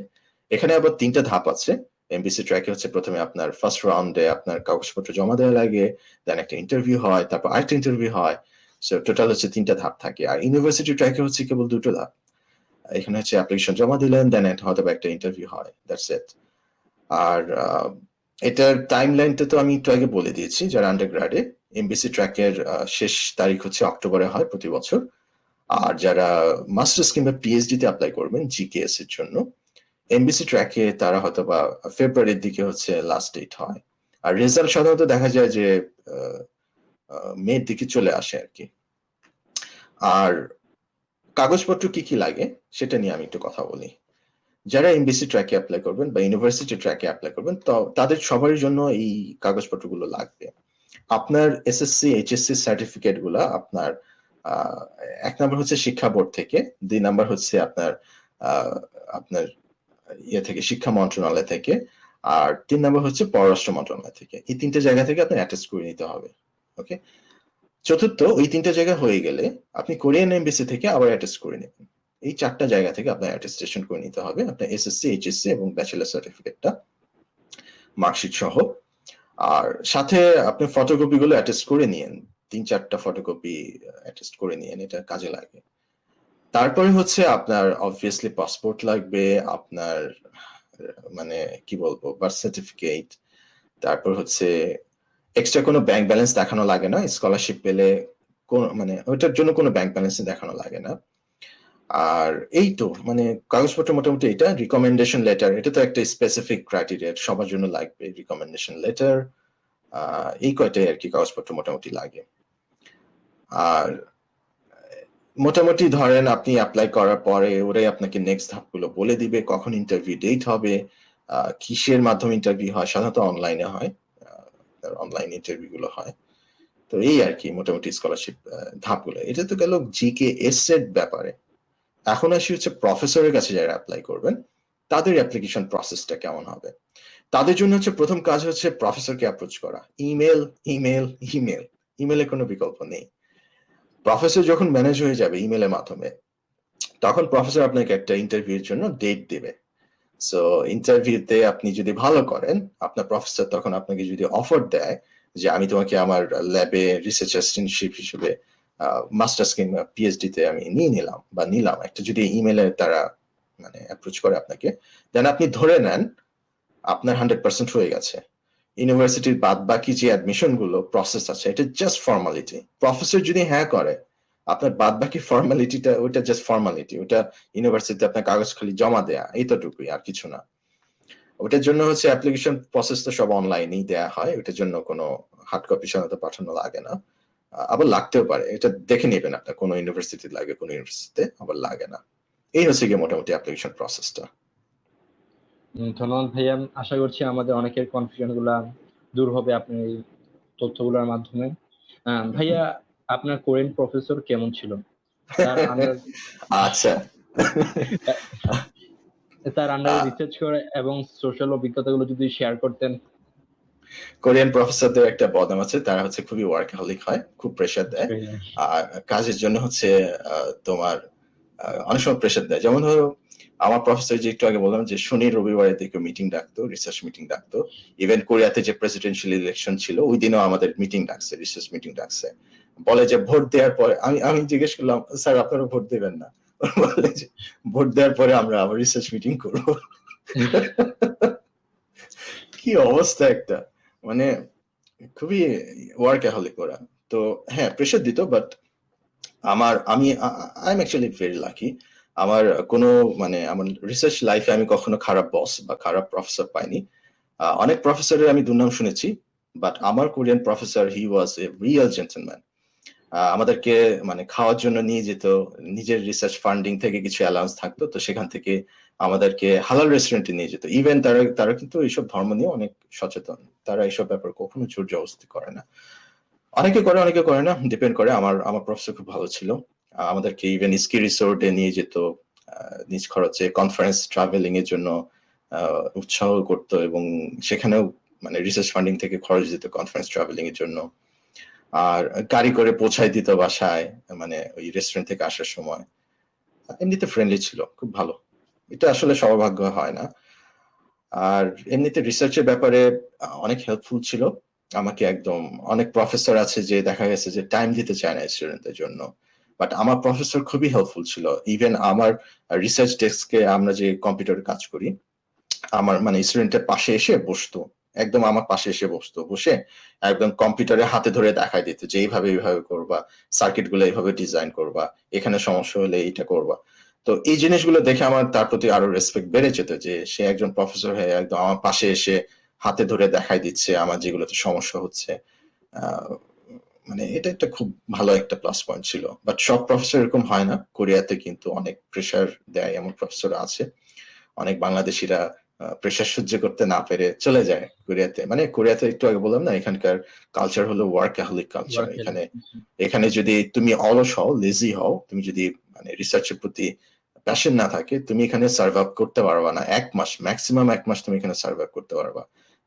এখানে আবার 3টা ধাপ আছে। এমবিসি ট্র্যাকে হচ্ছে প্রথমে আপনার ফার্স্ট রাউন্ডে আপনার কাগজপত্র জমা দেওয়া লাগে, দেন একটা ইন্টারভিউ হয়, তারপর আরেকটা ইন্টারভিউ হয়। সো টোটাল হচ্ছে 3টা ধাপ থাকে। আর ইউনিভার্সিটি ট্র্যাকে হচ্ছে কেবল 2টো ধাপ। এখানে হচ্ছে অ্যাপ্লিকেশন জমা দিলেন, দেন হয়তো একটা ইন্টারভিউ হয়, দ্যাটস ইট। আর এটার টাইমলাইনটা তো আমি একটু আগে বলে দিয়েছি। যারা আন্ডারগ্রাডে, এমবিসি ট্র্যাকের শেষ তারিখ হচ্ছে অক্টোবরে হয় প্রতি বছর। আর যারা মাস্টার্স কিংবা পিএইচডি তে অ্যাপ্লাই করবেন জিকেএস এর জন্য, এমবিসি ট্র্যাকে তারা হয়তো বা ফেব্রুয়ারির দিকে হচ্ছে লাস্ট ডেট হয়। আর রেজাল্ট সাধারণত দেখা যায় যে মের দিকে চলে আসে আর কি। আর কাগজপত্র কি কি লাগে সেটা নিয়ে আমি একটু কথা বলি। যারা এমবিসি ট্র্যাকে অ্যাপ্লাই করবেন বা ইউনিভার্সিটি ট্র্যাকে অ্যাপ্লাই করবেন, তো তাদের সবারই জন্য এই কাগজপত্রগুলো লাগবে। আপনার এসএসসি এইচএসসি সার্টিফিকেট গুলা আপনার এক নাম্বার হচ্ছে শিক্ষা বোর্ড থেকে, 2 নাম্বার হচ্ছে আপনার আপনার ইয়ে থেকে, শিক্ষা মন্ত্রণালয় থেকে, আর 3 নাম্বার হচ্ছে পররাষ্ট্র মন্ত্রণালয় থেকে। এই 3টে জায়গা থেকে আপনি অ্যাটেস্ট করে নিতে হবে। ওকে, চতুর্থ, ওই 3টে জায়গা হয়ে গেলে আপনি কোরিয়ান এমবেসি থেকে আবার অ্যাটেস্ট করে নেবেন। এই 4টা জায়গা থেকে আপনার অ্যাটেস্টেশন করে নিতে হবে আপনার এসএসসি এইচএসসি এবং ব্যাচেলর সার্টিফিকেটটা, মার্কশিট সহ। আর সাথে আপনি ফটোকপি গুলো অ্যাটেস্ট করে নিয়েন, 3-4টা ফটোকপি অ্যাটেস্ট করে নিয়েন, এটা কাজে লাগে। তারপরে হচ্ছে আপনার অবভিয়াসলি পাসপোর্ট লাগবে, আপনার মানে কি বলবো, বার্থ সার্টিফিকেট। তারপর হচ্ছে এক্সট্রা কোনো ব্যাংক ব্যালেন্স দেখানো লাগে না, স্কলারশিপ পেলে মানে ওইটার জন্য কোনো ব্যাংক ব্যালেন্স দেখানো লাগে না। আর এই তো মানে কাগজপত্র মোটামুটি এটা। রিকমেন্ডেশন লেটার, এটা তো একটা স্পেসিফিক ক্রাইটেরিয়া, সবার জন্য লাগবে রিকমেন্ডেশন লেটার। এই কয়টাই আর কি কাগজপত্র মোটামুটি লাগে। আর মোটামুটি ধরেন আপনি অ্যাপ্লাই করার পরে ওরাই আপনাকে নেক্সট ধাপগুলো বলে দিবে, কখন ইন্টারভিউ ডেট হবে, কিসের মাধ্যমে ইন্টারভিউ হয়, সাধারণত অনলাইনে হয়, অনলাইন ইন্টারভিউ গুলো হয়। তো এই আর কি মোটামুটি স্কলারশিপ ধাপগুলো। এটা তো গেল জিকেএস এর ব্যাপারে। এখন আসি হচ্ছে প্রফেসরের কাছে যারা অ্যাপ্লাই করবেন, তাদের অ্যাপ্লিকেশন প্রসেসটা কেমন হবে। তাদের জন্য হচ্ছে প্রথম কাজ হচ্ছে প্রফেসরকে অ্যাপ্রোচ করা। ইমেল, ইমেল, ইমেল, ইমেলের কোনো বিকল্প নেই। প্রফেসর যখন ম্যানেজ হয়ে যাবে ইমেলের মাধ্যমে, তখন প্রফেসর আপনাকে একটা ইন্টারভিউর জন্য ডেট দেবে। সো ইন্টারভিউতে আপনি যদি ভালো করেন, আপনার প্রফেসর তখন আপনাকে যদি অফার দেয় যে আমি তোমাকে আমার ল্যাবে রিসার্চ অ্যাসিস্ট্যান্টশিপ হিসেবে মাস্টার্স কিংবা পিএইচডি তে আমি নিলাম একটা, যদি ইমেলে তারা মানে অ্যাপ্রোচ করে আপনাকে, দেন আপনি ধরে নেন আপনার 100% হয়ে গেছে। ইউনিভার্সিটির বাদ বাকি যে অ্যাডমিশন গুলো প্রসেস আছে, এটা জাস্ট ফর্মালিটি। প্রফেসর যদি হ্যাঁ করে, আপনার বাদ বাকি ফর্মালিটিটা ওটা জাস্ট ফর্মালিটি। ওটা ইউনিভার্সিটিতে আপনার কাগজ খালি জমা দেয়া, এইতটুকুই, আর কিছু না। ওটার জন্য হচ্ছে অ্যাপ্লিকেশন প্রসেস তো সব অনলাইনেই দেয়া হয়, ওটার জন্য কোনো হার্ড কপি সাধারণত পাঠানো লাগে না। আবার লাগতেও পারে, এটা দেখে নেবেন আপনার কোন ইউনিভার্সিটি লাগে, কোন ইউনিভার্সিটিতে আবার লাগে না। এই হচ্ছে গিয়ে মোটামুটি অ্যাপ্লিকেশন প্রসেসটা। ধন্যবাদ ভাইয়া, আশা করছি আমাদের অনেকের কনফিউশন গুলা দূর হবে আপনার এই তথ্যগুলোর মাধ্যমে। ভাইয়া, আপনার কোরিয়ান প্রফেসর কেমন ছিল? তার আন্ডার আচ্ছা, তার আন্ডারে রিসার্চ করে এবং সোশ্যাল অভিজ্ঞতাগুলো যদি শেয়ার করতেন। কোরিয়ান প্রফেসরদের একটা বদনাম আছে, তারা হচ্ছে খুবই ওয়ার্কাহলিক হয়, খুব প্রেসার দেয়। আর কাজের জন্য হচ্ছে তোমার অনেক সময় প্রেসার দেয়। যেমন ধরো আমার প্রফেসর যে একটু আগে বললাম যে শনি রবিবারের দিকে মিটিং ডাকতো, রিসার্চ মিটিং ডাকতো। ইভেন কোরিয়াতে যে প্রেসিডেন্সিয়াল ইলেকশন ছিল ওই দিনও আমাদের মিটিং ডাকছে, রিসার্চ মিটিং ডাকছে। বলে যে ভোট দেওয়ার পরে, আমি জিজ্ঞেস করলাম স্যার আপনারা ভোট দেবেন না? বলে যে ভোট দেওয়ার পরে আমরা আবার রিসার্চ মিটিং করবো। কি অবস্থা একটা, মানে খুবই ওয়ার্কাহলিক ওরা। তো হ্যাঁ, প্রেসার দিত, বাট আমি I am actually very lucky. আমার কোনো মানে আমার রিসার্চ লাইফে আমি কখনো খারাপ বস বা খারাপ প্রফেসর পাইনি। অনেক প্রফেসরের আমি দুর্নাম শুনেছি, বাট আমার কোরিয়ান প্রফেসর হি ওয়াজ এ রিয়েল জেন্টলম্যান। আমাদেরকে মানে খাওয়ার জন্য নিয়ে যেত, নিজের রিসার্চ ফান্ডিং থেকে কিছু অ্যালাউন্স থাকতো, তো সেখান থেকে আমাদেরকে হালাল রেস্টুরেন্টে নিয়ে যেত। ইভেন তারা তারা কিন্তু এইসব ধর্ম নিয়ে অনেক সচেতন, তারা এইসব ব্যাপার কখনো জোর জবরদস্তি করে না। অনেকে করে অনেকে করে না, ডিপেন্ড করে। আমার আমার প্রফেসর খুব ভালো ছিল, আমাদেরকে ইভেন স্কি রিসোর্টে নিয়ে যেত নিজ খরচে, কনফারেন্স ট্রাভেলিং এর জন্য উৎসাহ করতো, এবং সেখানেও মানে রিসার্চ ফান্ডিং থেকে খরচ দিত কনফারেন্স ট্রাভেলিং এর জন্য। আর গাড়ি করে পৌঁছায় দিত বাসায়, মানে ওই রেস্টুরেন্ট থেকে আসার সময়। এমনিতে ফ্রেন্ডলি ছিল, খুব ভালো। এটা আসলে সৌভাগ্য হয় না। আর এমনিতে রিসার্চের ব্যাপারে অনেক হেল্পফুল ছিল আমাকে একদম। অনেক প্রফেসর আছে যে দেখা গেছে যে টাইম দিতে চায় না স্টুডেন্টদের জন্য, বাট আমার প্রফেসর খুবই হেল্পফুল ছিল। ইভেন আমার রিসার্চ ডেস্কে আমরা যে কম্পিউটারে কাজ করি, আমার মানে স্টুডেন্টের পাশে এসে বসতো, একদম আমার পাশে এসে বসতো, বসে একদম কম্পিউটারে হাতে ধরে দেখাই দিত যে এইভাবে করবা, সার্কিট গুলো এইভাবে ডিজাইন করবা, এখানে সমস্যা হলে এইটা করবা। তো এই জিনিসগুলো দেখে আমার তার প্রতি আরো রেসপেক্ট বেড়ে যেত, যে সে একজন প্রফেসর হয়ে একদম আমার পাশে এসে হাতে ধরে দেখাই দিচ্ছে আমার যেগুলোতে সমস্যা হচ্ছে। আহ, মানে এটা একটা খুব ভালো একটা প্লাস পয়েন্ট ছিল। বাট সব প্রফেসর এরকম হয় না, কোরিয়াতে কিন্তু অনেক প্রেশার দেয় এমন প্রফেসর আছে। অনেক বাংলাদেশিরা প্রেশার সহ্য করতে না পেরে চলে যায় কোরিয়াতে। মানে কোরিয়াতে একটু আগে বললাম না, এখানকার কালচার হলো ওয়ার্কাহলিক কালচার। ওয়ার্ক এখানে এখানে যদি তুমি অলস হও, লেজি হও, তুমি যদি মানে রিসার্চের প্রতি প্যাশন না থাকে, তুমি এখানে সার্ভাইভ করতে পারবা না। 1 মাস, ম্যাক্সিমাম 1 মাস তুমি এখানে সার্ভাইভ করতে পারবা।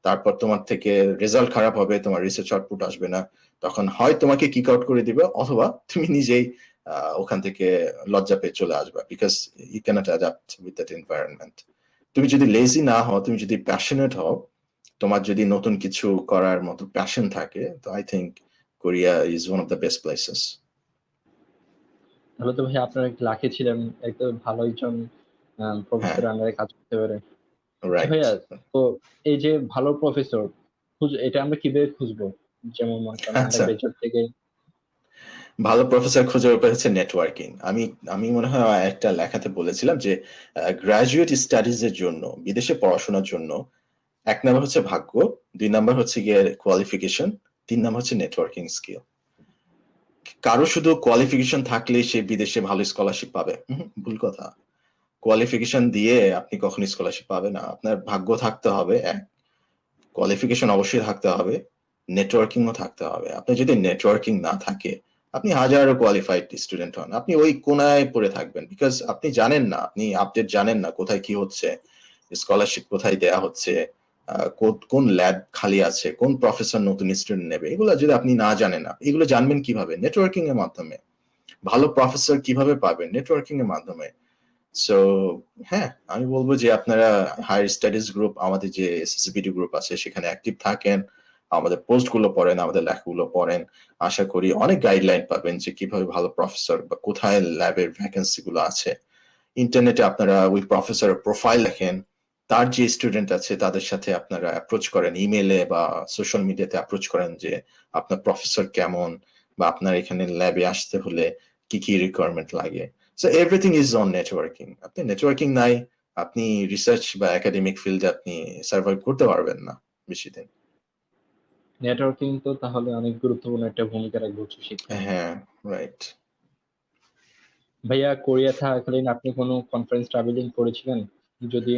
তারপর তোমার থেকে রেজাল্ট খারাপ হবে, তোমার রিসার্চ আউটপুট আসবে না, তখন হয় তোমাকে কিক আউট করে দিবে, অথবা তুমি নিজেই ওখান থেকে লজ্জা পেয়ে চলে আসবা, because you can't adapt with that environment. তুমি যদি লেজি না হও, তুমি যদি প্যাশনেট হও, তোমার যদি নতুন কিছু করার মতো প্যাশন থাকে, তো I think Korea is one of the best places. তাহলে তো ভাই আপনার একটু লাকি ছিলেন, একটা ভালো একজন হ্যাঁ, প্রফেসরের আন্ডারে কাজ করতে পারে। আচ্ছা রাইট। ভাইয়া, তো এই যে ভালো প্রফেসর এটা আমরা কিভাবে খুঁজবো? যেমন মনে করেন আমরা আচ্ছা, বেচর থেকে। ভালো প্রফেসর খোঁজার উপায় হচ্ছে নেটওয়ার্কিং। আমি আমি মনে হয় একটা লেখাতে বলেছিলাম যে গ্রাজুয়েট স্টাডিজ এর জন্য, বিদেশে পড়াশোনার জন্য 1 নাম্বার হচ্ছে ভাগ্য, 2 নাম্বার হচ্ছে গিয়ে কোয়ালিফিকেশন, 3 নাম্বার হচ্ছে নেটওয়ার্কিং স্কিল। কারো শুধু কোয়ালিফিকেশন থাকলে সে বিদেশে ভালো স্কলারশিপ পাবে, ভুল কথা। কোয়ালিফিকেশন দিয়ে আপনি কখনো স্কলারশিপ পাবে না। আপনার ভাগ্য থাকতে হবে এক, কোয়ালিফিকেশন অবশ্যই থাকতে হবে, নেটওয়ার্কিংও থাকতে হবে। আপনি যদি নেটওয়ার্কিং না থাকে, আপনি হাজারো কোয়ালিফাইড স্টুডেন্ট হন, আপনি ওই কোনায় পড়ে থাকবেন, বিকজ আপনি জানেন না, আপনি আপডেট জানেন না কোথায় কি হচ্ছে, স্কলারশিপ কোথায় দেয়া হচ্ছে, কোন ল্যাব খালি আছে, কোন প্রফেসর নতুন স্টুডেন্ট নেবে, এগুলো যদি আপনি না জানেন, এগুলো জানবেন কিভাবে? নেটওয়ার্কিং এর মাধ্যমে। ভালো প্রফেসর কিভাবে পাবেন? নেটওয়ার্কিং এর মাধ্যমে। সো হ্যাঁ, আমি বলবো যে আপনারা হায়ার স্টাডিজ গ্রুপ, আমাদের যে এসএসসিপিটি গ্রুপ আছে সেখানে অ্যাক্টিভ থাকেন, আমাদের পোস্ট গুলো পড়েন, আমাদের লেখাগুলো পড়েন। আশা করি অনেক গাইডলাইন পাবেন যে কিভাবে ভালো প্রফেসর বা কোথায় ল্যাবের ভ্যাকেন্সি গুলো আছে। ইন্টারনেটে আপনারা ওই প্রফেসর প্রোফাইল দেখেন, তার যে স্টুডেন্ট আছে তাদের সাথে আপনারা অ্যাপ্রোচ করেন, ইমেলে বা সোশ্যাল মিডিয়াতে অ্যাপ্রোচ করেন যে আপনার প্রফেসর কেমন, বা আপনার এখানে ল্যাবে আসতে হলে কি কি রিকোয়ারমেন্ট লাগে। So everything is on networking. আপনি নেটওয়ার্কিং নাই, আপনি রিসার্চ বা একাডেমিক ফিল্ডে আপনি সার্ভাইভ করতে পারবেন না বেশি দিন। নেটওয়ার্কিং তো তাহলে অনেক গুরুত্বপূর্ণ একটা ভূমিকা রাখবে উচ্চশিক্ষায়। হ্যাঁ, রাইট। ভাইয়া, কোরিয়া থাকাকালীন আপনি কোনো কনফারেন্স ট্রাভেলিং করেছিলেন? যদি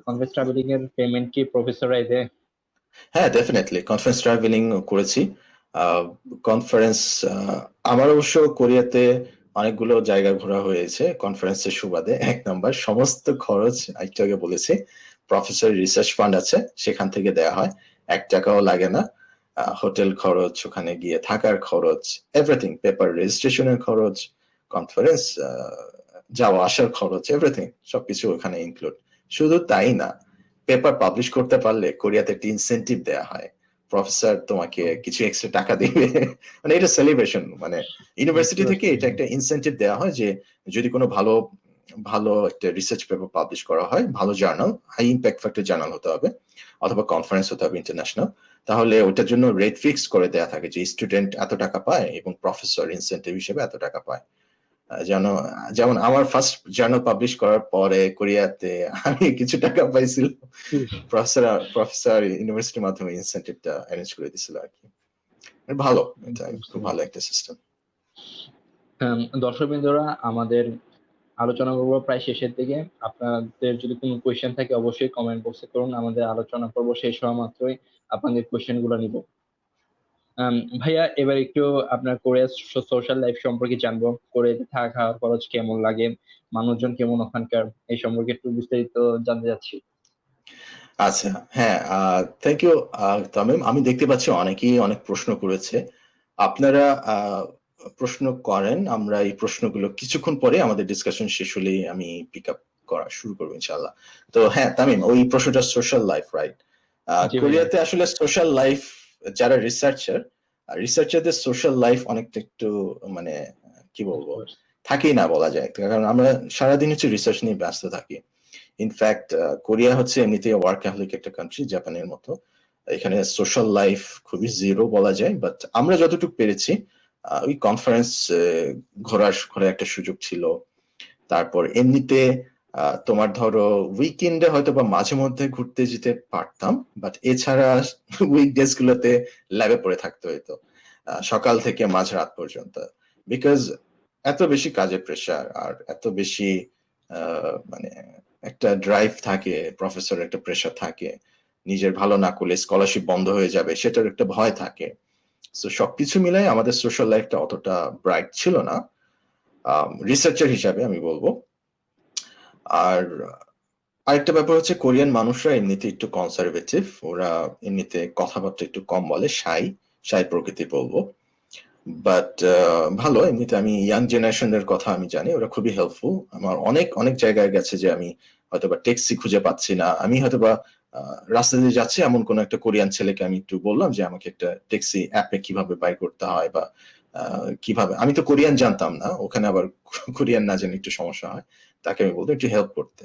কনফারেন্স ট্রাভেলিং এর পেমেন্ট কি প্রফেসররাই দেয়? হ্যাঁ, ডেফিনেটলি কনফারেন্স ট্রাভেলিং করেছি। কনফারেন্স আমার অবশ্য কোরিয়াতে অনেকগুলো জায়গা ঘোরা হয়েছে কনফারেন্সের সুবাদে। 1 নাম্বার, সমস্ত খরচ একটু আগে বলেছি, প্রফেসর রিসার্চ ফান্ড আছে, সেখান থেকে দেয়া হয়। 1 টাকাও লাগে না। হোটেল খরচ, ওখানে গিয়ে থাকার খরচ, এভরিথিং, পেপার রেজিস্ট্রেশনের খরচ, কনফারেন্স যাওয়া আসার খরচ, এভরিথিং, সবকিছু ওখানে ইনক্লুড। শুধু তাই না, পেপার পাবলিশ করতে পারলে কোরিয়াতে একটা ইনসেন্টিভ দেয়া হয়, প্রফেসর তোমাকে কিছু এক্সট্রা টাকা দিবে। মানে এটা সেলিব্রেশন, মানে ইউনিভার্সিটি থেকে এটা একটা ইনসেন্টিভ দেওয়া হয় যে যদি কোনো ভালো ভালো একটা রিসার্চ পেপার পাবলিশ করা হয়, ভালো journal, high impact factor journal হতে হবে অথবা কনফারেন্স হতে হবে ইন্টারন্যাশনাল, তাহলে ওটার জন্য রেট ফিক্স করে দেয়া থাকে যে স্টুডেন্ট এত টাকা পায় এবং প্রফেসর ইনসেন্টিভ হিসেবে এত টাকা পায়। যেন যেমন আমার ফার্স্ট জার্নাল পাবলিশ করার পরে কোরিয়াতে আমি কিছু টাকা পাইছিলাম, প্রফেসর ইউনিভার্সিটির মাধ্যমে ইনসেন্টিভটা অ্যারেঞ্জ করে দিছিল আর কি। ভালো, এটা খুব ভালো একটা সিস্টেম। দর্শকবৃন্দরা, আমাদের আলোচনা পর্ব প্রায় শেষের দিকে। আপনাদের যদি কোনো কোয়েশ্চেন থাকে অবশ্যই কমেন্ট বক্সে করুন, আমাদের আলোচনা পর্ব শেষ হওয়া মাত্রই আপনাদের কোয়েশ্চেন গুলো নিব। ভাইয়া, এবার একটু আপনার কোরিয়ার সোশ্যাল লাইফ সম্পর্কে জানবো। কোরিয়াতে থাকা খাওয়ার খরচ কেমন লাগে, মানুষজন কেমন ওখানকার, এই সম্পর্কে একটু বিস্তারিত জানতে চাচ্ছি। আচ্ছা, হ্যাঁ, থ্যাংক ইউ তামিম। আমি দেখতে পাচ্ছি অনেকেই অনেক প্রশ্ন করেছে। আপনারা প্রশ্ন করেন, আমরা এই প্রশ্নগুলো কিছুক্ষণ পরে আমাদের ডিসকাশন শেষ হলেই আমি পিক আপ করা শুরু করবো ইনশাল্লাহ। তো হ্যাঁ তামিম, ওই প্রশ্নটা সোশ্যাল লাইফ, রাইট? কোরিয়াতে আসলে সোশ্যাল লাইফ, যারা রিসার্চারদের সোশ্যাল লাইফ অনেকটা একটু মানে কি বলবো, থাকেই না বলা যায়, কারণ আমরা সারাদিন হচ্ছে রিসার্চ নিয়ে ব্যস্ত থাকি। ইনফ্যাক্ট কোরিয়া হচ্ছে এমনিতেই ওয়ার্কাহলিক একটা কান্ট্রি, জাপানের মতো। এখানে সোশ্যাল লাইফ খুবই জিরো বলা যায়, বাট আমরা যতটুকু পেরেছি, ওই কনফারেন্স ঘোরার একটা সুযোগ ছিল। তারপর এমনিতে তোমার ধরো উইকেন্ডে হয়তো বা মাঝে মধ্যে ঘুরতে যেতে পারতাম, বাট এছাড়া উইকডেজ গুলোতে ল্যাবে পড়ে থাকতে হইতো সকাল থেকে মাঝরাত পর্যন্ত, বিকজ এত বেশি কাজের প্রেশার আর এত বেশি মানে একটা ড্রাইভ থাকে, প্রফেসরের একটা প্রেশার থাকে, নিজের ভালো না করলে স্কলারশিপ বন্ধ হয়ে যাবে সেটার একটা ভয় থাকে। তো সবকিছু মিলাই আমাদের সোশ্যাল লাইফটা অতটা ব্রাইট ছিল না রিসার্চার হিসাবে আমি বলবো। আর আরেকটা ব্যাপার হচ্ছে কোরিয়ান মানুষরা এমনিতে একটু কনজারভেটিভ, ওরা এমনিতে কথাবার্তা একটু কম বলে, শাই প্রকৃতির বলবো। বাট ভালো, এমনিতে আমি ইয়াং জেনারেশনের কথা আমি জানি, ওরা খুবই হেল্পফুল। আমার অনেক অনেক জায়গায় গেছে যে আমি হয়তোবা ট্যাক্সি খুঁজে পাচ্ছি না, আমি হয়তোবা রাস্তা দিয়ে যাচ্ছি, এমন কোন একটা কোরিয়ান ছেলেকে আমি একটু বললাম যে আমাকে একটা ট্যাক্সি অ্যাপে কিভাবে বাই করতে হয় বা কিভাবে, আমি তো কোরিয়ান জানতাম না, ওখানে আবার কোরিয়ান না জেনে একটু সমস্যা হয়, তাকে আমি বলতো একটু হেল্প করতে,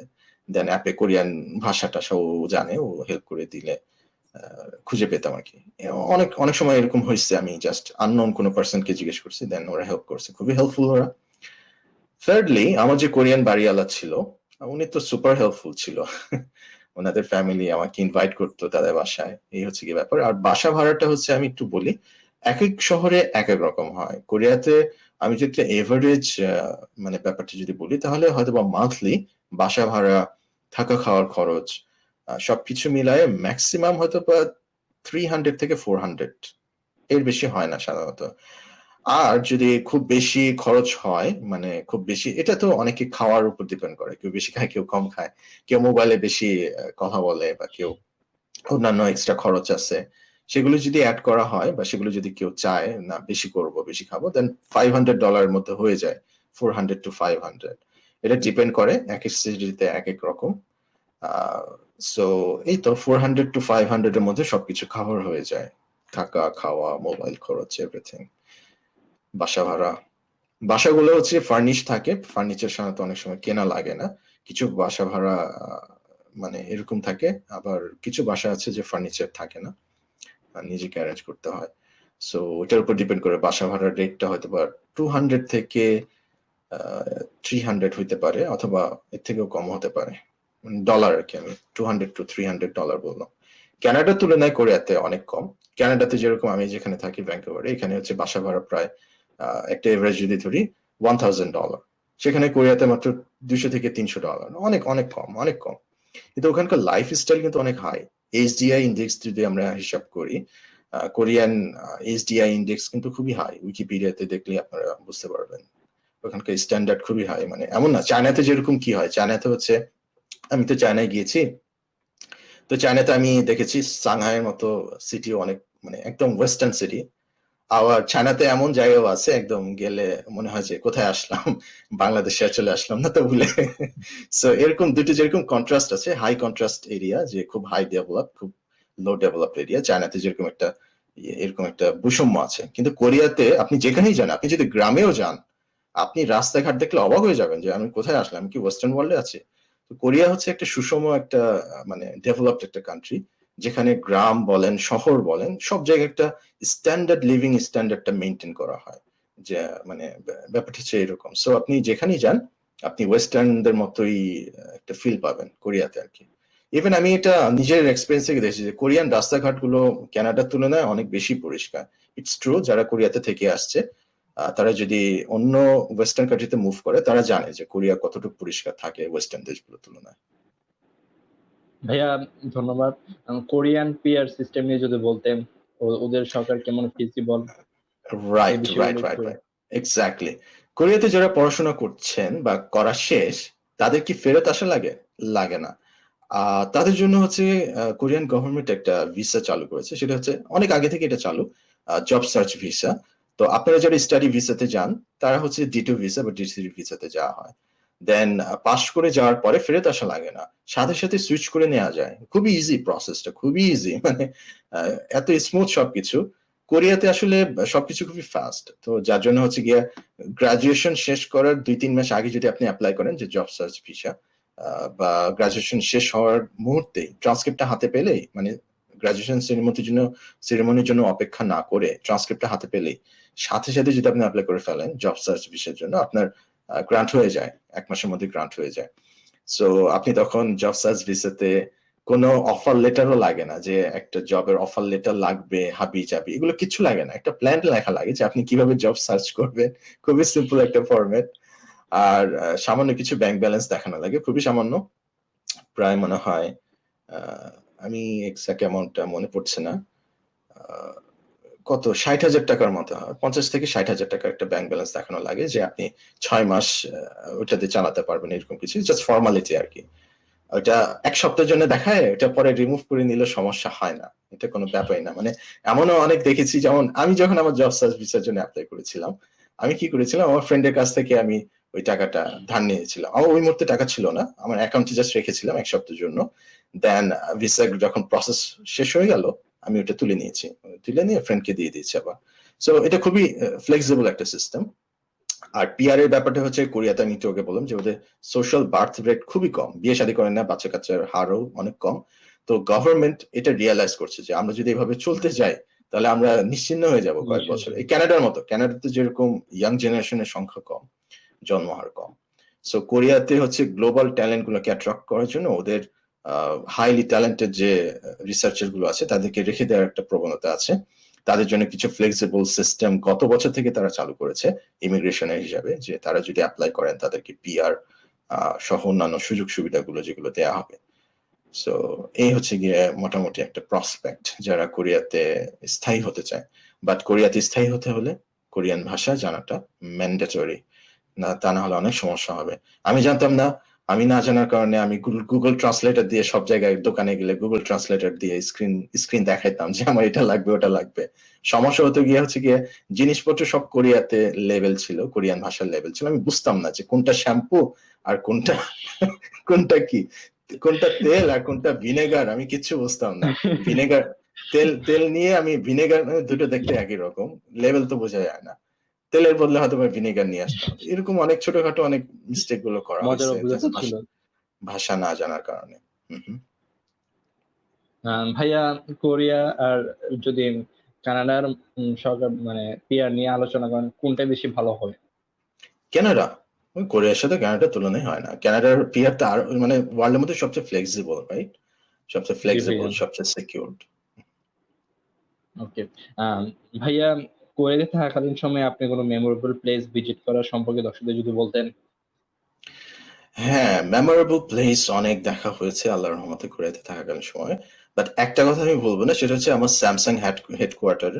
দেন অ্যাপে কোরিয়ান ভাষাটা ও জানে, ও হেল্প করে দিলে খুঁজে পেতাম আর কি। অনেক অনেক সময় এরকম হয়েছে, আমি জাস্ট আননোন কোনো পার্সনকে জিজ্ঞেস করছি, দেন ওরা হেল্প করছে, খুবই হেল্পফুল ওরা। থার্ডলি, আমার যে কোরিয়ান বাড়িওয়ালা ছিল, উনি তো সুপার হেল্পফুল ছিল। ওনাদের ফ্যামিলি আমাকে ইনভাইট করতো তাদের বাসায়, এই হচ্ছে কি ব্যাপার। আর বাসা ভাড়াটা হচ্ছে, আমি একটু বলি, এক এক শহরে এক এক রকম হয়। কোরিয়াতে আমি যদি এভারেজ মানে ব্যাপারটা যদি বলি, তাহলে হয়তো বা মান্থলি বাসা ভাড়া, থাকা খাওয়ার খরচ, সবকিছু মিলায় ম্যাক্সিমাম হয়তো বা 300 থেকে 400, এর বেশি হয় না সাধারণত। আর যদি খুব বেশি খরচ হয়, মানে খুব বেশি, এটা তো অনেকে খাওয়ার উপর ডিপেন্ড করে, কেউ বেশি খায় কেউ কম খায়, কেউ মোবাইলে বেশি কথা বলে, বা কেউ অন্যান্য এক্সট্রা খরচ আছে, সেগুলো যদি অ্যাড করা হয় বা সেগুলো যদি কেউ চায় না বেশি করব বেশি খাবো, দেন $500 মধ্যে হয়ে যায়, 400 to 500। এটা ডিপেন্ড করে এক এক সিটিতে এক এক রকম। সো এই তো 400 to 500 এর মধ্যে সবকিছু খাবার হয়ে যায়, থাকা খাওয়া, মোবাইল খরচ, এভরিথিং। বাসা ভাড়া, বাসাগুলো হচ্ছে ফার্নিশ থাকে, ফার্নিচার সাধারণত অনেক সময় কেনা লাগে না। কিছু বাসা ভাড়া মানে এরকম থাকে, আবার কিছু বাসা আছে যে ফার্নিচার থাকে না, নিজেকে অ্যারেঞ্জ করতে হয়। সো ওটার উপর ডিপেন্ড করে বাসা ভাড়ার রেটটা হয়তো বা 200 থেকে 300 হইতে পারে, অথবা এর থেকেও কম হতে পারে, ডলার আর কি। আমি 200 to 300 ডলার বললাম। কানাডার তুলনায় কোরিয়াতে অনেক কম। কানাডাতে যেরকম আমি যেখানে থাকি ভ্যাঙ্কুভারে, এখানে হচ্ছে বাসা ভাড়া প্রায় একটা এভারেজ যদি ধরি $1000, সেখানে কোরিয়াতে মাত্র $200 থেকে $300, অনেক অনেক কম, অনেক কম। কিন্তু ওখানকার লাইফ স্টাইল কিন্তু অনেক হাই। এইচডিআই ইন্ডেক্স যদি আমরা হিসাব করি, কোরিয়ান এইচডিআই ইন্ডেক্স কিন্তু খুবই হাই, উইকিপিডিয়াতে দেখলে আপনারা বুঝতে পারবেন। ওখানকার স্ট্যান্ডার্ড খুবই হাই, মানে এমন না চায়নাতে যেরকম কি হয়, চায়নাতে হচ্ছে, আমি তো চায়নায় গিয়েছি, তো চায়নাতে আমি দেখেছি সাংহাইয়ের মতো সিটি অনেক, মানে একদম ওয়েস্টার্ন সিটি। আবার চায়নাতে এমন জায়গাও আছে একদম গেলে মনে হয় যে কোথায় আসলাম, বাংলাদেশে চলে আসলাম না তো ভুলে। সো এরকম দুটো যেরকম কন্ট্রাস্ট আছে, হাই কন্ট্রাস্ট এরিয়া, যে খুব হাই ডেভেলপ, খুব লো ডেভেলপ এরিয়া, চায়নাতে যেরকম একটা এরকম একটা বৈষম্য আছে। কিন্তু কোরিয়াতে আপনি যেখানেই যান, আপনি যদি গ্রামেও যান, আপনি রাস্তাঘাট দেখলে অবাক হয়ে যাবেন যে আমি কোথায় আসলাম, আমি কি ওয়েস্টার্ন ওয়ার্ল্ডে আছি? তো কোরিয়া হচ্ছে একটা সুষম একটা মানে ডেভেলপড একটা কান্ট্রি, যেখানে গ্রাম বলেন শহর বলেন সব জায়গায় একটা স্ট্যান্ডার্ড লিভিং স্ট্যান্ডার্ডটা মেনটেন করা হয়, যে মানে ব্যাপারটা হচ্ছে এরকম। সো আপনি যেখানেই যান আপনি ওয়েস্টার্নদের মতোই একটা ফিল পাবেন কোরিয়াতে আর কি। ইভেন আমি এটা নিজের এক্সপিরিয়েন্স থেকে দেখেছি যে কোরিয়ান রাস্তাঘাটগুলো কানাডার তুলনায় অনেক বেশি পরিষ্কার। ইটস ট্রু, যারা কোরিয়াতে থেকে আসছে তারা যদি অন্য ওয়েস্টার্ন কান্ট্রিতে মুভ করে তারা জানে যে কোরিয়া কতটুকু পরিষ্কার থাকে ওয়েস্টার্ন দেশগুলোর তুলনায়। ভাইয়া ধন্যবাদ। কোরিয়ান পিআর সিস্টেম নিয়ে যদি বলতেন, ওদের সরকার কেমন ফিজিবল, এই রাইট বিষয়গুলো রাইট রাইট একটু। Right exactly. কোরিয়াতে যারা পড়াশোনা করছেন বা করা শেষ, তাদের কি ফেরত আসা লাগে? লাগে না। তাদের জন্য হচ্ছে কোরিয়ান গভর্নমেন্ট একটা ভিসা চালু করেছে, সেটা হচ্ছে অনেক আগে থেকে এটা চালু, জব সার্চ ভিসা। তো আপনারা যারা স্টাডি ভিসাতে যান তারা হচ্ছে D2 ভিসা বা D3 ভিসাতে যাওয়া হয়। দেন পাস করে যাওয়ার পরে ফেরত আসা লাগে না, সাথে সাথে সুইচ করে নেওয়া যায়। খুবই ইজি প্রসেসটা, খুবই ইজি, মানে এত স্মুথ সবকিছু। কোরিয়াতে আসলে সবকিছু খুবই ফাস্ট, তো যার জন্য হচ্ছে গিয়া গ্রাজুয়েশন শেষ করার 2-3 মাস আগে যদি আপনি অ্যাপ্লাই করেন যে জব সার্চ ভিসা, বা গ্রাজুয়েশন শেষ হওয়ার মুহূর্তেই ট্রান্সক্রিপ্টটা হাতে পেলেই, মানে গ্রাজুয়েশন সেরেমনির জন্য অপেক্ষা না করে ট্রান্সক্রিপ্টটা হাতে পেলেই সাথে সাথে যদি আপনি অ্যাপ্লাই করে ফেলেন জব সার্চ ভিসার জন্য, আপনার গ্রান্ট হয়ে যায়, 1 মাসের মধ্যে গ্রান্ট হয়ে যায়। সো আপনি তখন জব সার্চ ভিসাতে কোনো অফার লেটারও লাগে না, যে একটা জবের অফার লেটার লাগবে হাবি জাবি, এগুলো কিছু লাগে না। একটা প্ল্যান লেখা লাগে যে আপনি কিভাবে জব সার্চ করবেন, খুবই সিম্পল একটা ফরম্যাট। আর সামান্য কিছু ব্যাংক ব্যালেন্স দেখানো লাগে, খুবই সামান্য, প্রায় মনে হয় আমি এক্সাক্ট অ্যামাউন্টটা মনে পড়ছে না, কত 60,000 টাকার মতো হয়, 50 থেকে 60,000 টাকার একটা ব্যাংক ব্যালেন্স দেখানো লাগে, যে আপনি 6 মাস ওইটাতে চালাতে পারবেন, এরকম কিছু জাস্ট ফর্মালিটি আর কি। ওটা 1 সপ্তাহের জন্য দেখায়, ওটা পরে রিমুভ করে নিলে সমস্যা হয় না, এটা কোনো ব্যাপারই না। মানে এমনও অনেক দেখেছি, যেমন আমি যখন আমার জব সার্চ ভিসার জন্য অ্যাপ্লাই করেছিলাম, আমি কি করেছিলাম, আমার ফ্রেন্ডের কাছ থেকে আমি ওই টাকাটা ধার নিয়েছিলাম। আমার ওই মুহূর্তে টাকা ছিল না, আমার অ্যাকাউন্টে জাস্ট রেখেছিলাম 1 সপ্তাহের জন্য। দেন ভিসা যখন প্রসেস শেষ হয়ে গেল আমি ওটা তুলে নিয়েছি, তুলে নিয়ে ফ্রেন্ডকে দিয়ে দিয়েছি আবার। সো এটা খুবই ফ্লেক্সিবল একটা সিস্টেম। আর পিআর এর ব্যাপারটা হচ্ছে কোরিয়াতে আমি একটু আগে বললাম যে ওদের সোশ্যাল বার্থ রেট খুবই কম, বিয়ে শাদী করেন না, বাচ্চা কাচ্চার হারও অনেক কম। তো গভর্নমেন্ট এটা রিয়েলাইজ করছে যে আমরা যদি এভাবে চলতে যাই তাহলে আমরা নিশ্চিহ্ন হয়ে যাব কয়েক বছর, এই কানাডার মতো। কানাডাতে যেরকম ইয়াং জেনারেশনের সংখ্যা কম, জন্ম হার কম, সো কোরিয়াতে হচ্ছে গ্লোবাল ট্যালেন্ট গুলোকে অ্যাট্রাক্ট করার জন্য ওদের হাইলি ট্যালেন্টেড যে রিসার্চার গুলো আছে তাদেরকে রেখে দেওয়ার একটা প্রবণতা আছে। তাদের জন্য কিছু ফ্লেক্সিবল সিস্টেম গত বছর থেকে তারা চালু করেছে ইমিগ্রেশনের হিসাবে, যে তারা যদি অ্যাপ্লাই করেন তাদেরকে পিআর সহ অন্যান্য সুযোগ সুবিধাগুলো যেগুলো দেওয়া হবে। সো এই হচ্ছে গিয়ে মোটামুটি একটা প্রসপেক্ট যারা কোরিয়াতে স্থায়ী হতে চায়। বাট কোরিয়াতে স্থায়ী হতে হলে কোরিয়ান ভাষা জানাটা ম্যান্ডেটরি, না তা না হলে অনেক সমস্যা হবে। আমি জানতাম না, আমি না জানার কারণে আমি গুগল ট্রান্সলেটর দিয়ে সব জায়গায় দোকানে গেলে গুগল ট্রান্সলেটর দিয়ে স্ক্রিন দেখাইতাম যে আমার এটা লাগবে ওটা লাগবে। সমস্যা হতে গিয়ে হচ্ছে গিয়ে জিনিসপত্র সব কোরিয়াতে লেভেল ছিল, কোরিয়ান ভাষার লেভেল ছিল, আমি বুঝতাম না যে কোনটা শ্যাম্পু আর কোনটা কোনটা কি, কোনটা তেল আর কোনটা ভিনেগার, আমি কিচ্ছু বুঝতাম না। ভিনেগার তেল তেল নিয়ে আমি ভিনেগার, দুটো দেখতে একই রকম, লেভেল তো বোঝা যায় না। তেলের বদলে হয়তো ভিনেগার নিয়ে আসতাম। এরকম অনেক ছোটখাটো অনেক মিস্টেক গুলো করা মজার হয়েছে অভিজ্ঞতা ছিল। ভাষা না জানার কারণে। ভাইয়া, কোরিয়া আর যদি কানাডার সরকার মানে পিআর নিয়ে আলোচনা করেন, কোনটা বেশি ভালো হবে? কানাডা, ওই কোরিয়ার সাথে কানাডার তুলনায় হয় না। কানাডার পিআর টা আর মানে ওয়ার্ল্ডের মধ্যে সবচেয়ে ফ্লেক্সিবল, রাইট? সবচেয়ে জি ফ্লেক্সিবল, ভাইয়া। সবচেয়ে সিকিউরড। ওকে। ভাইয়া, কোরিয়াতে থাকাকালীন সময়ে আপনি কোনো মেমোরেবল প্লেস ভিজিট করার সম্পর্কে দর্শকদের যদি বলতেন। হ্যাঁ, মেমোরেবল প্লেস অনেক দেখা হয়েছে আল্লাহর রহমতে কোরিয়াতে থাকাকালীন সময়। বাট একটা কথা আমি বলবো না, সেটা হচ্ছে আমার স্যামসাং হেডকোয়ার্টার।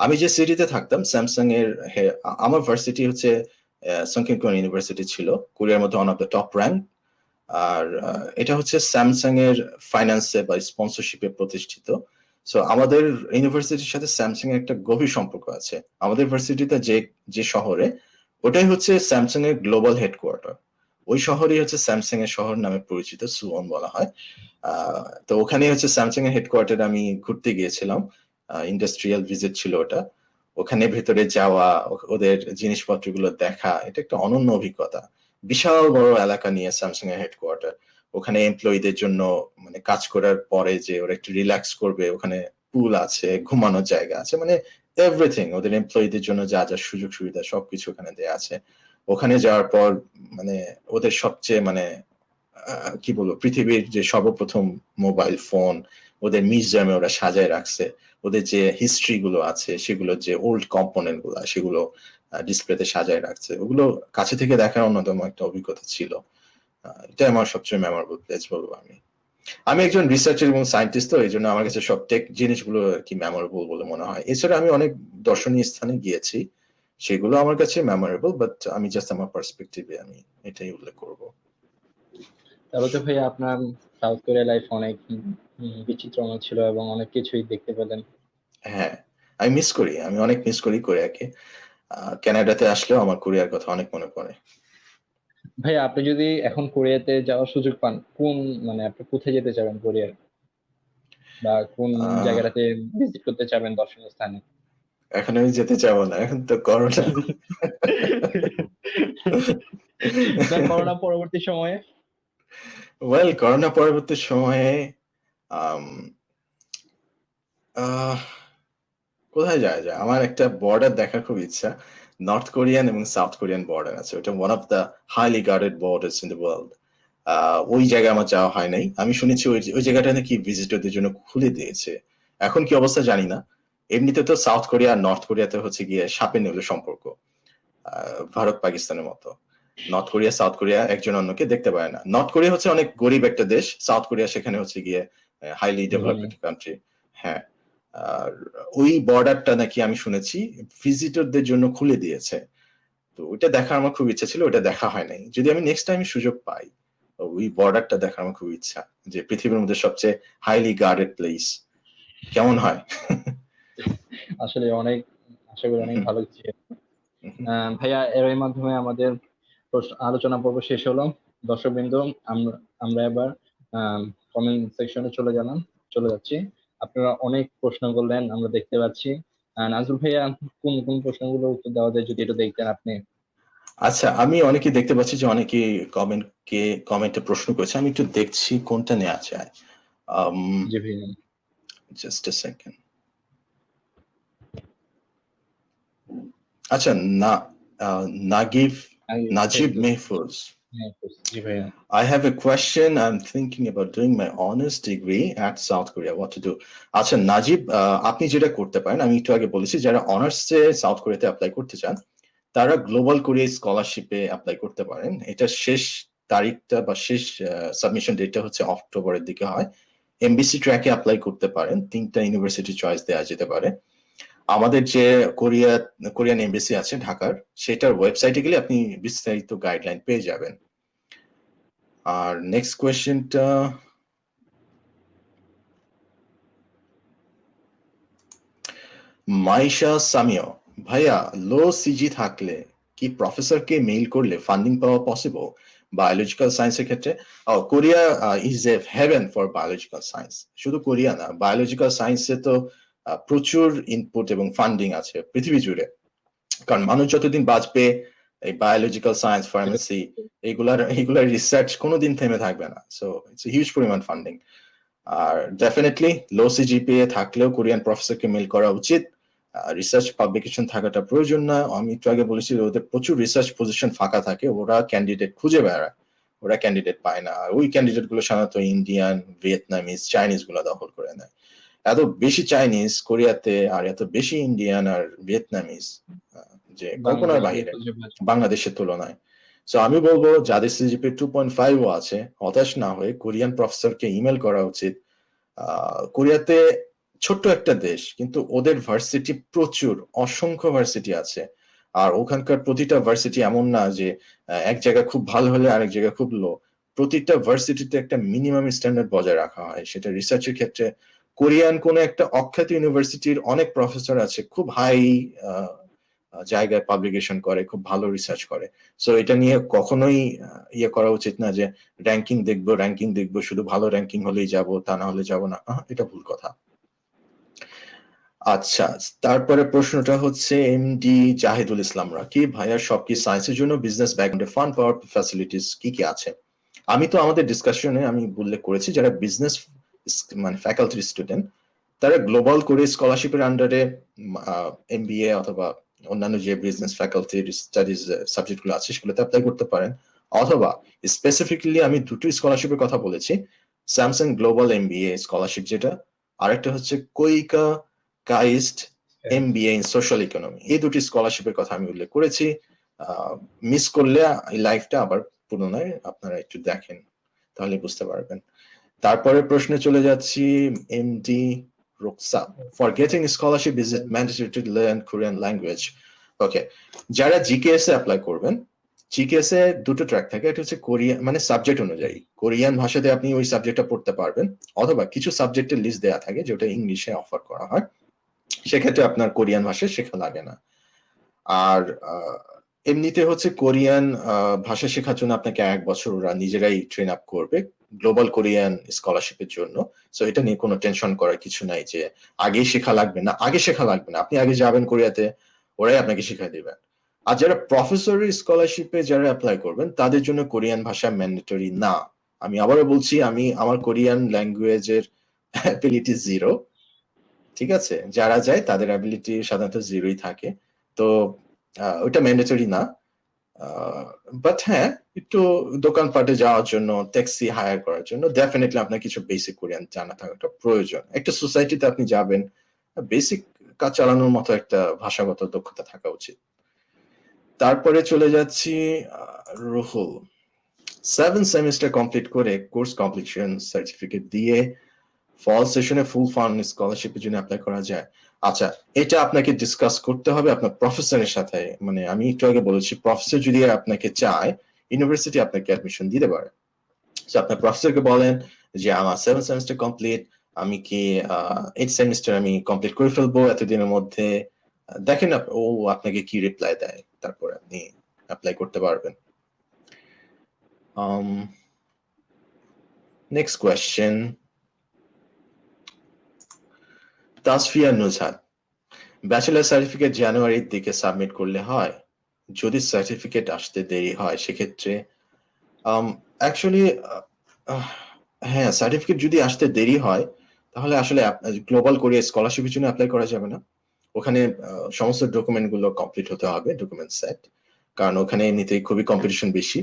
আমি যে সিটিতে থাকতাম স্যামসাং এর আমার ভার্সিটি হচ্ছে সংকিংকন ইউনিভার্সিটি ছিল, কোরিয়ার মধ্যে one of the top rank. আর এটা হচ্ছে স্যামসাং এর ফাইন্যান্সে বা স্পন্সরশিপে প্রতিষ্ঠিত। সো আমাদের ইউনিভার্সিটির সাথে স্যামসাং এর একটা গভীর সম্পর্ক আছে। আমাদের ভার্সিটিতে যে যে শহরে, ওটাই হচ্ছে স্যামসাং এর গ্লোবাল হেডকোয়ার্টার। ওই শহরই হচ্ছে স্যামসাং এর শহর নামে পরিচিত, সুওন বলা হয়। তো ওখানে হচ্ছে স্যামসাং এর হেডকোয়ার্টার আমি ঘুরতে গিয়েছিলাম, ইন্ডাস্ট্রিয়াল ভিজিট ছিল ওটা। ওখানে ভেতরে যাওয়া, ওদের জিনিসপত্রগুলো দেখা, এটা একটা অনন্য অভিজ্ঞতা। বিশাল বড় এলাকা নিয়ে স্যামসাং এর হেডকোয়ার্টার, ওখানে এমপ্লয়ীদের জন্য মানে কাজ করার পরে যে ওরা একটু রিল্যাক্স করবে, ওখানে পুল আছে, ঘুমানোর জায়গা আছে, মানে এভরিথিং ওদের এমপ্লয়ীদের জন্য যা যা সুযোগ সুবিধা সবকিছু ওখানে দেয়া আছে। ওখানে যাওয়ার পর মানে ওদের সবচেয়ে মানে কি বলবো, পৃথিবীর যে সর্বপ্রথম মোবাইল ফোন ওদের মিউজিয়ামে ওরা সাজায় রাখছে, ওদের যে হিস্ট্রি গুলো আছে সেগুলো, যে ওল্ড কম্পোনেন্ট গুলো সেগুলো ডিসপ্লেতে সাজায় রাখছে, ওগুলো কাছে থেকে দেখার অন্যতম একটা অভিজ্ঞতা ছিল। এটা আমার সবচেয়ে মেমোরেবল প্লেস বলবো আমি। আমি একজন রিসার্চার এবং সায়েন্টিস্ট, তো এই জন্য আমার কাছে সব টেক জিনিসগুলো আর কি মেমোরেবল বলে মনে হয়। এছাড়া আমি অনেক দর্শনীয় স্থানে গিয়েছি, সেগুলো আমার কাছে মেমোরেবল, বাট আমি জাস্ট আমার পার্সপেক্টিভে আমি এটাই উল্লেখ করবো। তাহলে তো ভাইয়া আপনার সাউথ কোরিয়া লাইফ অনেক বিচিত্রময় ছিল এবং অনেক কিছুই দেখতে পেলেন। হ্যাঁ, আমি অনেক মিস করি কোরিয়াকে। কানাডাতে আসলেও আমার কোরিয়ার কথা অনেক মনে পড়ে। ভাইয়া আপনি যদি এখন কোরিয়াতে যাওয়ার সুযোগ পান, কোন মানে আপনি কোথায় যেতে চাবেন কোরিয়ার, বা কোন জায়গাটাতে ভিজিট করতে চাবেন দর্শনীয় স্থানে? এখন আমি যেতে চাবো না, এখন তো করোনা। না, করোনা পরবর্তী সময়ে? ওয়েল, করোনা পরবর্তী সময়ে কোথায় যাওয়া যায়? আমার একটা বর্ডার দেখার খুব ইচ্ছা। নর্থ কোরিয়ান এবং সাউথ কোরিয়ান বর্ডার আছে, ওটা one of the highly guarded borders in the world. ওই জায়গায় আমার যাওয়া হয় নাই। আমি শুনেছি ওই জায়গাটা নাকি ভিজিটরদের জন্য খুলে দিয়েছে। এখন কি অবস্থা জানি না। এমনিতে তো সাউথ কোরিয়া আর নর্থ কোরিয়াতে হচ্ছে গিয়ে সাপে নেউলে সম্পর্ক, ভারত পাকিস্তানের মতো। নর্থ কোরিয়া সাউথ কোরিয়া একজন অন্যকে দেখতে পারে না। নর্থ কোরিয়া হচ্ছে অনেক গরিব একটা দেশ, সাউথ কোরিয়া সেখানে হচ্ছে গিয়ে হাইলি ডেভেলপড কান্ট্রি। হ্যাঁ, আর ওই বর্ডারটা নাকি আমি শুনেছি ভিজিটরদের জন্য খুলে দিয়েছে। তো ওইটা দেখার আমার খুব ইচ্ছা ছিল, ওটা দেখা হয় নাই। যদি আমি নেক্সট টাইম সুযোগ পাই, ওই বর্ডারটা দেখার আমার খুব ইচ্ছা, যে পৃথিবীর মধ্যে সবচেয়ে হাইলি গার্ডেড প্লেস কেমন হয়। আসলে অনেক, আশা করি অনেক ভালো কিছু। ভাইয়া এর মাধ্যমে আমাদের আলোচনা পর্ব শেষ হলো। দর্শকবৃন্দ, আমরা এবার কমেন্ট সেকশনে চলে যাচ্ছি। আপনারা অনেক প্রশ্ন করলেন, আমরা দেখতে পাচ্ছি। নাজরুল ভাইয়া, কোন কোন প্রশ্নগুলো উত্তর দেওয়া যায় যদি এটা দেখতেন আপনি। আচ্ছা, আমি অনেকে দেখতে পাচ্ছি যে অনেকে কমেন্টে প্রশ্ন করেছে, আমি একটু দেখছি কোনটা নেওয়া যায়। জি ভাইয়া। জাস্ট আ সেকেন্ড। আচ্ছা, না, Najib Mahfouz. জি ভাইয়া। I have a question. I'm thinking about doing my honors degree at South Korea. What to do? আচ্ছা নাজিব, আপনি যেটা করতে পারেন, আমি একটু আগে বলেছি, যারা অনার্সে সাউথ কোরিয়াতে অ্যাপ্লাই করতে চান তারা গ্লোবাল কোরিয়া স্কলারশিপে অ্যাপ্লাই করতে পারেন। এটা শেষ তারিখটা বা শেষ সাবমিশন ডেটটা হচ্ছে অক্টোবরের দিকে হয়। এমবিসি ট্র্যাকে অ্যাপ্লাই করতে পারেন, 3টা ইউনিভার্সিটি চয়েস দেওয়া যেতে পারে। আমাদের যে কোরিয়ান এমবেসি আছে ঢাকার, সেটার ওয়েবসাইটে গেলে আপনি বিস্তারিত গাইডলাইন পেয়ে যাবেন। আর নেক্সট কোয়েশ্চেনটা, মাইশা সামিও, ভাইয়া লো সিজি থাকলে কি প্রফেসরকে মেইল করলে ফান্ডিং পাওয়া পসিবল বায়োলজিক্যাল সায়েন্সের ক্ষেত্রে? Korea is a haven for biological science. শুধু কোরিয়া না, বায়োলজিক্যাল সায়েন্সে তো প্রচুর ইনপুট এবং ফান্ডিং আছে পৃথিবী জুড়ে। কারণ মানুষ যতদিন বাঁচবে, এই বায়োলজিক্যাল সায়েন্স, ফার্মেসি, এগুলার রিসার্চ কোনোদিন থেমে থাকবে না। সো ইটস এ হিউজ পরিমাণ ফান্ডিং। আর ডেফিনেটলি লো সিজিপিএ থাকলেও কোরিয়ান প্রফেসরকে মেল করা উচিত। রিসার্চ পাবলিকেশন থাকাটা প্রয়োজন না। আমি একটু আগে বলেছি ওদের প্রচুর রিসার্চ পজিশন ফাঁকা থাকে, ওরা ক্যান্ডিডেট খুঁজে বেড়ায়, ওরা ক্যান্ডিডেট পায় না। ওই ক্যান্ডিডেট গুলো সাধারণত ইন্ডিয়ান, ভিয়েতনামিজ, চাইনিজ গুলো দখল করে নেয়। এত বেশি চাইনিজ কোরিয়াতে আর এত বেশি ইন্ডিয়ান আর ভিয়েতনামিজ, যে কল্পনার বাইরে বাংলাদেশের তুলনায়। সো আমি বলবো যাদের সিজিপি 2.5 আছে, হতাশ না হয়ে কোরিয়ান প্রফেসরকে ইমেল করা উচিত। কোরিয়াতে ছোট্ট একটা দেশ, কিন্তু ওদের ভার্সিটি প্রচুর, অসংখ্য ভার্সিটি আছে। আর ওখানকার প্রতিটা ভার্সিটি এমন না যে এক জায়গা খুব ভালো হলে আরেক জায়গা খুব লো। প্রতিটা ভার্সিটিতে একটা মিনিমাম স্ট্যান্ডার্ড বজায় রাখা হয়, সেটা রিসার্চের ক্ষেত্রে। কোরিয়ান কোন একটা অখ্যাত ইউনিভার্সিটির অনেক প্রফেসর আছে, খুব হাই জায়গায় পাবলিকেশন করে, খুব ভালো রিসার্চ করে। সো এটা নিয়ে কখনোই ইয়ে করা উচিত না যে র্যাঙ্কিং দেখবো, শুধু ভালো র্যাঙ্কিং হলেই যাব, তা না হলে যাব না, এটা ভুল কথা। আচ্ছা, তারপরে প্রশ্নটা হচ্ছে এমডি জাহিদুল ইসলাম রাকি, ভাইয়া সব কি সায়েন্সের জন্য বিজনেস ব্যাকগ্রাউন্ডে ফান্ড পাওয়ার ফ্যাসিলিটিস কি কি আছে? আমি তো আমাদের ডিসকাশনে আমি উল্লেখ করেছি যারা বিজনেস মানে ফ্যাকাল্টির স্টুডেন্ট তারা গ্লোবাল করে স্কলারশিপের আন্ডারে এমবিএ অথবা অন্যান্য যে বিজনেস ফ্যাকাল্টির স্টাডিজ সাবজেক্টগুলো আছে সেগুলোতে অ্যাপ্লাই করতে পারেন, অথবা স্পেসিফিকলি আমি দুটো স্কলারশিপের কথা বলেছি, স্যামসাং গ্লোবাল এমবিএ স্কলারশিপ যেটা, আরেকটা হচ্ছে KOICA KAIST MBA in social economy, এই দুটি স্কলারশিপের কথা আমি উল্লেখ করেছি। মিস করলে এই লাইফটা আবার পুনরায় আপনারা একটু দেখেন, তাহলে বুঝতে পারবেন। তারপরে প্রশ্নে চলে যাচ্ছি MD Ruksa, for getting scholarship is it mandatory to learn Korean language? Okay, যারা জিকেএস এ অ্যাপ্লাই করবেন, জিকেএস এ দুটো ট্র্যাক থাকে, একটা হচ্ছে কোরিয়ান মানে সাবজেক্ট অনুযায়ী কোরিয়ান ভাষাতে আপনি ওই সাবজেক্টটা পড়তে পারবেন, অথবা কিছু সাবজেক্টের লিস্ট দেওয়া থাকে যেটা ইংলিশে অফার করা হয়, সেক্ষেত্রে আপনার কোরিয়ান ভাষা শেখা লাগে না। আর এমনিতে হচ্ছে কোরিয়ান ভাষা শেখার জন্য আপনাকে 1 বছর ওরা নিজেরাই ট্রেন আপ করবে গ্লোবাল কোরিয়ান স্কলারশিপের জন্য। সো এটা নিয়ে কোনো টেনশন করার কিছু নাই যে আগে শেখা লাগবে না, আগে শেখা লাগবে না, আপনি আগে যাবেন কোরিয়াতে, ওরাই আপনাকে শিখাই দিবেন। আর যারা প্রফেসরের স্কলারশিপে যারা অ্যাপ্লাই করবেন তাদের জন্য কোরিয়ান ভাষা ম্যান্ডেটরি না। আমি আবারও বলছি, আমার কোরিয়ান ল্যাঙ্গুয়েজের অ্যাবিলিটি 0, ঠিক আছে? যারা যায় তাদের অ্যাবিলিটি সাধারণত 0ই থাকে, তো ওইটা ম্যান্ডেটরি না। বাট হ্যাঁ, একটু দোকানপাটে যাওয়ার জন্য, ট্যাক্সি হায়ার করার জন্য ডেফিনেটলি আপনার কিছু বেসিক কোরিয়ান জানা থাকাটা প্রয়োজন। একটা সোসাইটিতে আপনি যাবেন, বেসিক কাজ চালানোর মতো একটা ভাষাগত দক্ষতা থাকা উচিত। তারপরে চলে যাচ্ছি রুহুল, 7 সেমিস্টার কমপ্লিট করে কোর্স কমপ্লিশন সার্টিফিকেট দিয়ে ফল সেশনে ফুল ফান্ড স্কলারশিপের জন্য অ্যাপ্লাই করা যায়? আচ্ছা, এটা আপনাকে ডিসকাস করতে হবে আপনার প্রফেসরের সাথে। মানে আমি একটু আগে বলেছি, প্রফেসর যদি আপনাকে চায়, ইউনিভার্সিটি আপনাকে অ্যাডমিশন দিতে পারে। সো আপনার প্রফেসরকে বলেন যে আমার 7 সেমিস্টার কমপ্লিট, আমি কি 8 সেমিস্টার আমি কমপ্লিট করে ফেলবো এতদিনের মধ্যে, দেখেন ও আপনাকে কি রিপ্লাই দেয়, তারপর আপনি অ্যাপ্লাই করতে পারবেন। Next question, Tasfia Nuzhat, bachelor certificate জানুয়ারির দিকে সাবমিট করলে হয়? যদি সার্টিফিকেট আসতে দেরি হয় সেক্ষেত্রে অ্যাকচুয়ালি হ্যাঁ, সার্টিফিকেট যদি আসতে দেরি হয় তাহলে আসলে গ্লোবাল কোরিয়া স্কলারশিপের জন্য অ্যাপ্লাই করা যাবে না। ওখানে সমস্ত ডকুমেন্ট গুলো কমপ্লিট হতে হবে, ডকুমেন্ট সেট, কারণ ওখানে এমনিতেই খুবই কম্পিটিশন বেশি,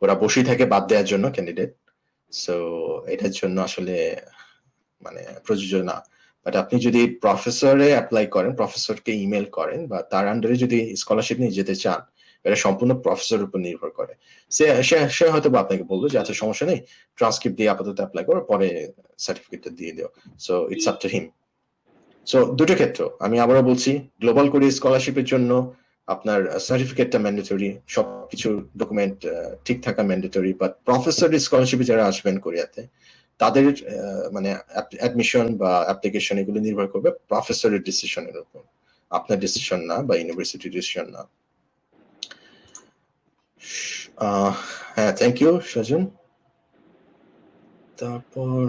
ওরা বসেই থাকে বাদ দেওয়ার জন্য ক্যান্ডিডেট। সো এটার জন্য আসলে মানে প্রযোজ্য না। বাট আপনি যদি প্রফেসরে অ্যাপ্লাই করেন, প্রফেসরকে ইমেল করেন বা তার আন্ডারে যদি স্কলারশিপ নিয়ে যেতে চান, এটা সম্পূর্ণ প্রফেসরের উপর নির্ভর করে। সে হয়তো আপনাকে বললো যে আচ্ছা সমস্যা নেই, ট্রান্সক্রিপ্ট দিয়ে আপাতত অ্যাপ্লাই করো, পরে সার্টিফিকেটটা দিয়ে দিও। So it's up to him. So দুটো ক্ষেত্র আমি আবারও বলছি, গ্লোবাল কোরিয়া স্কলারশিপের জন্য আপনার সার্টিফিকেটটা ম্যান্ডেটরি, সবকিছু ডকুমেন্ট ঠিক থাকা ম্যান্ডেটরি, বাট প্রফেসর স্কলারশিপে যারা আসবেন কোরিয়াতে তাদের মানে অ্যাডমিশন বা অ্যাপ্লিকেশন এগুলো নির্ভর করবে প্রফেসরের ডিসিশনের উপর, আপনার ডিসিশন না বা ইউনিভার্সিটির ডিসিশন না। হ্যাঁ, থ্যাংক ইউ সজন। তারপর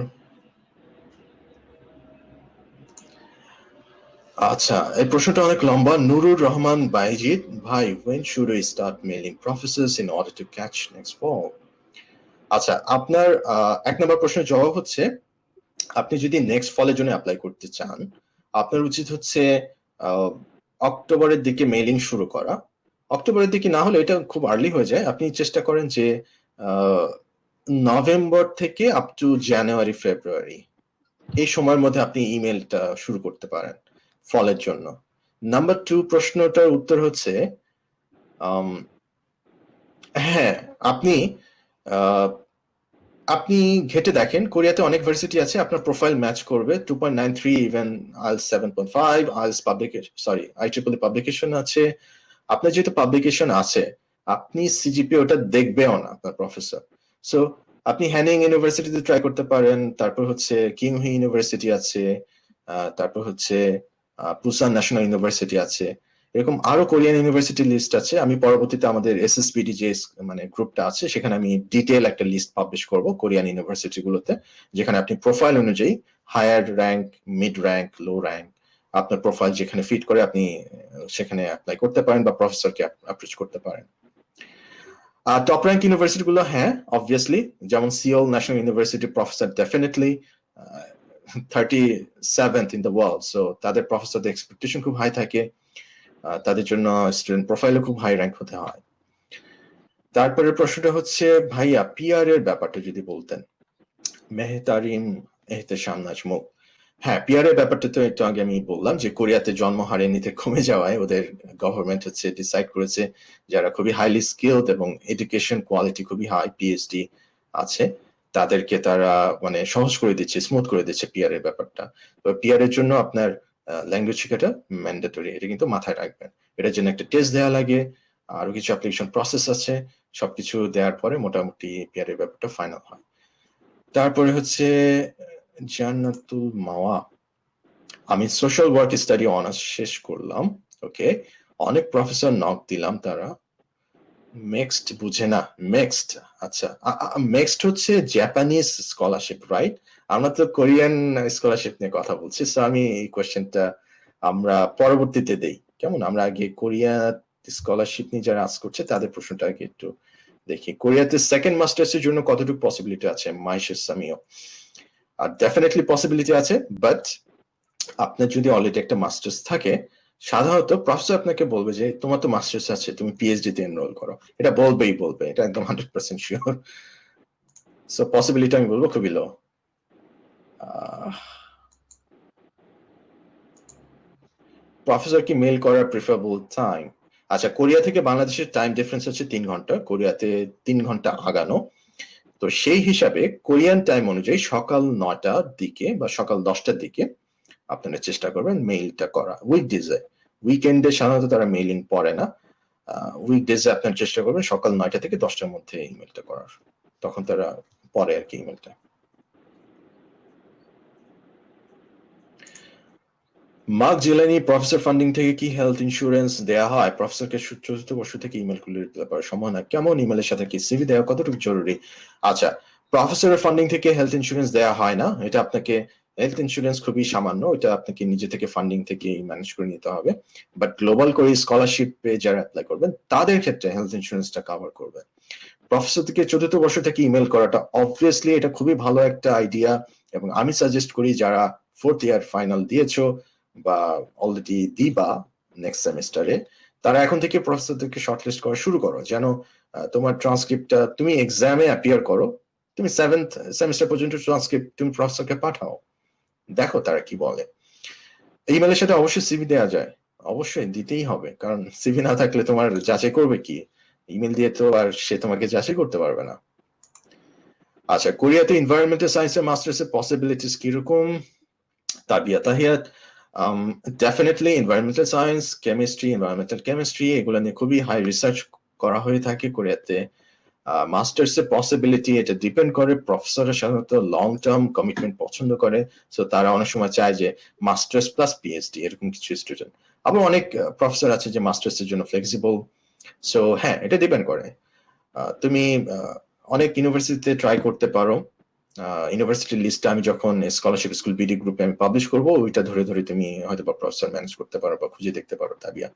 আচ্ছা, এই প্রশ্নটা অনেক লম্বা। নুরুর রহমান বাইজিৎ, ভাই when should we start mailing professors in order to catch next fall? আচ্ছা, আপনার 1 নম্বর প্রশ্নের জবাব হচ্ছে, আপনি যদি নেক্সট ফলের জন্য অ্যাপ্লাই করতে চান, আপনার উচিত হচ্ছে অক্টোবরের দিকে মেইলিং শুরু করা। অক্টোবরের দিকে না হলে এটা খুব আর্লি হয়ে যায়, আপনি চেষ্টা করেন যে নভেম্বর থেকে আপ টু জানুয়ারি ফেব্রুয়ারি এই সময়ের মধ্যে আপনি ইমেলটা শুরু করতে পারেন ফলের জন্য। নাম্বার 2 প্রশ্নটার উত্তর হচ্ছে হ্যাঁ, আপনি ঘেটে দেখেন, কোরিয়াতে অনেক ভার্সিটি আছে আপনার প্রোফাইল ম্যাচ করবে, 2.93, even IELTS 7.5, IELTS publication, sorry I triple publication আছে। আপনার যেহেতু পাবলিকেশন আছে, আপনি সিজিপি ওটা দেখবেও না আপনার প্রফেসর। সো আপনি হ্যানিং ইউনিভার্সিটিতে ট্রাই করতে পারেন, তারপর হচ্ছে কিংহি ইউনিভার্সিটি আছে, তারপর হচ্ছে পুসান ন্যাশনাল ইউনিভার্সিটি আছে, এরকম আরো কোরিয়ান ইউনিভার্সিটি লিস্ট আছে। আমি পরবর্তীতে আমাদের এসএসপিডি যে মানে গ্রুপটা আছে সেখানে আমি ডিটেইল একটা লিস্ট পাবলিশ করব কোরিয়ান ইউনিভার্সিটি গুলোতে, যেখানে আপনি প্রোফাইল অনুযায়ী হায়ার র্যাঙ্ক, মিড র্যাঙ্ক, লো র্যাঙ্ক আপনার প্রোফাইল যেখানে ফিট করে আপনি সেখানে অ্যাপ্লাই করতে পারেন বা প্রফেসরকে অ্যাপ্রোচ করতে পারেন। টপ র্যাঙ্ক ইউনিভার্সিটি গুলো, হ্যাঁ অবভিয়াসলি, যেমন Seoul national university professor definitely 37th in the world, so তাদের প্রফেসরদের এক্সপেকটেশন খুব হাই থাকে, তাদের জন্য স্টুডেন্ট প্রোফাইলও খুব হাই র্যাঙ্ক হতে হয়। তারপরে প্রশ্নটা হচ্ছে ভাইয়া পিআর এর ব্যাপারটা যদি বলতেন। মেহতারিম এহতেশাম নাজমুল, হ্যাঁ পিআর এর ব্যাপারটা তো একটু আগে আমি বললাম যে কোরিয়াতে জন্মহার এমনিতে কমে যাওয়ায় ওদের গভর্নমেন্ট হচ্ছে ডিসাইড করেছে যারা খুবই হাইলি স্কিলড এবং এডুকেশন কোয়ালিটি খুবই হাই, পিএইচডি আছে, তাদেরকে তারা মানে সহজ করে দিচ্ছে, স্মুথ করে দিচ্ছে পিআর এর ব্যাপারটা। তো পিআর এর জন্য আপনার ল্যাঙ্গুয়েজ শেখাটা ম্যান্ডেটরি, এটা কিন্তু মাথায় রাখবেন। এটার জন্য একটা টেস্ট দেওয়া লাগে, আরো কিছু অ্যাপ্লিকেশন প্রসেস আছে, সবকিছু দেওয়ার পরে মোটামুটি পিআর এর ব্যাপারটা ফাইনাল হয়। তারপরে হচ্ছে জান্নাতুল মাওয়া, আমি সোশ্যাল ওয়ার্ক স্টাডি অনার্স শেষ করলাম, ওকে, অনেক প্রফেসর নক দিলাম, তারা মিক্সড বুঝে না। মিক্সড, আচ্ছা মিক্সড হচ্ছে জাপানিজ স্কলারশিপ, রাইট? আমরা তো কোরিয়ান স্কলারশিপ নিয়ে কথা বলছি, সো আমি এই কোয়েশ্চেনটা আমরা পরবর্তীতে দেই, কেমন? আমরা আগে কোরিয়া স্কলারশিপ নিয়ে যারা আজ করছে তাদের প্রশ্নটা আগে একটু দেখি। কোরিয়াতে সেকেন্ড মাস্টার্স এর জন্য কতটুকু পসিবিলিটি আছে মাইশের সামিও? আর ডেফিনেটলি পসিবিলিটি আছে, বাট আপনার যদি অলরেডি একটা মাস্টার্স থাকে, সাধারণত প্রফেসর আপনাকে বলবে যে তোমার তো মাস্টার্স আছে, তুমি পিএইচডি তে এনরোল করো, এটা বলবে, এটা একদম 100% শিওর। সো পসিবিলিটি আমি বলবো খুবই লো। প্রফেসর কি মেল করার প্রিফারেবল টাইম? আচ্ছা, কোরিয়া থেকে বাংলাদেশের টাইম ডিফারেন্স হচ্ছে 3 ঘন্টা, কোরিয়াতে 3 ঘন্টা আগানো। তো সেই হিসাবে কোরিয়ান টাইম অনুযায়ী সকাল 9টার দিকে বা সকাল 10টার দিকে আপনারা চেষ্টা করবেন মেইলটা করা। উইকডেজে, উইকেন্ডে সাধারণত তারা মেইলিং পড়ে না, উইকডেজে আপনার চেষ্টা করবেন সকাল 9টা থেকে 10টার মধ্যে ইমেলটা করার, তখন তারা পড়ে আর কি ইমেলটা। মার্ক জিলানি, প্রফেসর ফান্ডিং থেকে কি হেলথ ইন্স্যুরেন্স দেয়া হয়? প্রফেসরকে চতুর্থ বর্ষ থেকে ইমেল খুলে দিতে পারে সময় না, কেমন ইমেলের সাথে কি সিভি দেওয়া কতটুকু জরুরি? আচ্ছা, প্রফেসরের ফান্ডিং থেকে হেলথ ইন্স্যুরেন্স দেওয়া হয় না, এটা আপনাকে, হেলথ ইন্স্যুরেন্স খুবই সামান্য, এটা আপনাকে নিজে থেকে ফান্ডিং থেকে ম্যানেজ করে নিতে হবে। বাট গ্লোবাল করে স্কলারশিপে যারা অ্যাপ্লাই করবেন তাদের ক্ষেত্রে হেলথ ইন্স্যুরেন্সটা কভার করবে। প্রফেসর থেকে চতুর্থ বর্ষ থেকে ইমেল করাটা অবভিয়াসলি এটা খুবই ভালো একটা আইডিয়া, এবং আমি সাজেস্ট করি যারা 4th ইয়ার ফাইনাল দিয়েছো বা অলরেডি দিবা নেক্সট সেমিস্টারে, তারা এখন থেকে প্রফেসরদেরকে শর্টলিস্ট করা শুরু করো, যেন তোমার ট্রান্সক্রিপ্টটা তুমি এক্সামে অ্যাপিয়ার করো, তুমি 7th সেমিস্টার পর্যন্ত ট্রান্সক্রিপ্ট তুমি প্রফেসরকে পাঠাও, দেখো তারা কি বলে। ইমেলের সাথে অবশ্যই সিভি দেওয়া যায়, অবশ্যই দিতেই হবে, কারণ সিভি না থাকলে তোমার যাচাই করবে কি? ইমেল দিয়ে তো আর সে তোমাকে যাচাই করতে পারবে না। আচ্ছা, কোরিয়াতে এনভায়রনমেন্টাল সায়েন্সের মাস্টার্সের পসিবিলিটিস কিরকম? Tabia Tahiyat, definitely environmental science, chemistry, environmental chemistry এগুলো নিয়ে খুবই হাই রিসার্চ করা হয়ে থাকে কোরিয়াতে। মাস্টার্স এর পসিবিলিটি এটা ডিপেন্ড করে, প্রফেসররা সাধারণত লং টার্ম কমিটমেন্ট পছন্দ করে, সো তারা অনেক সময় চায় যে মাস্টার্স প্লাস পিএইচডি এরকম কিছু স্টুডেন্ট। আবার অনেক প্রফেসর আছে যে মাস্টার্স এর জন্য ফ্লেক্সিবল, সো হ্যাঁ এটা ডিপেন্ড করে। তুমি অনেক ইউনিভার্সিটিতে ট্রাই করতে পারো, ইউনিভার্সিটির লিস্টটা আমি যখন স্কলারশিপ স্কুল বিডি গ্রুপে আমি পাবলিশ করবো, ওইটা ধরে ধরে তুমি হয়তো বা প্রফেসর ম্যানেজ করতে পারো বা খুঁজে দেখতে পারো। তাবিয়া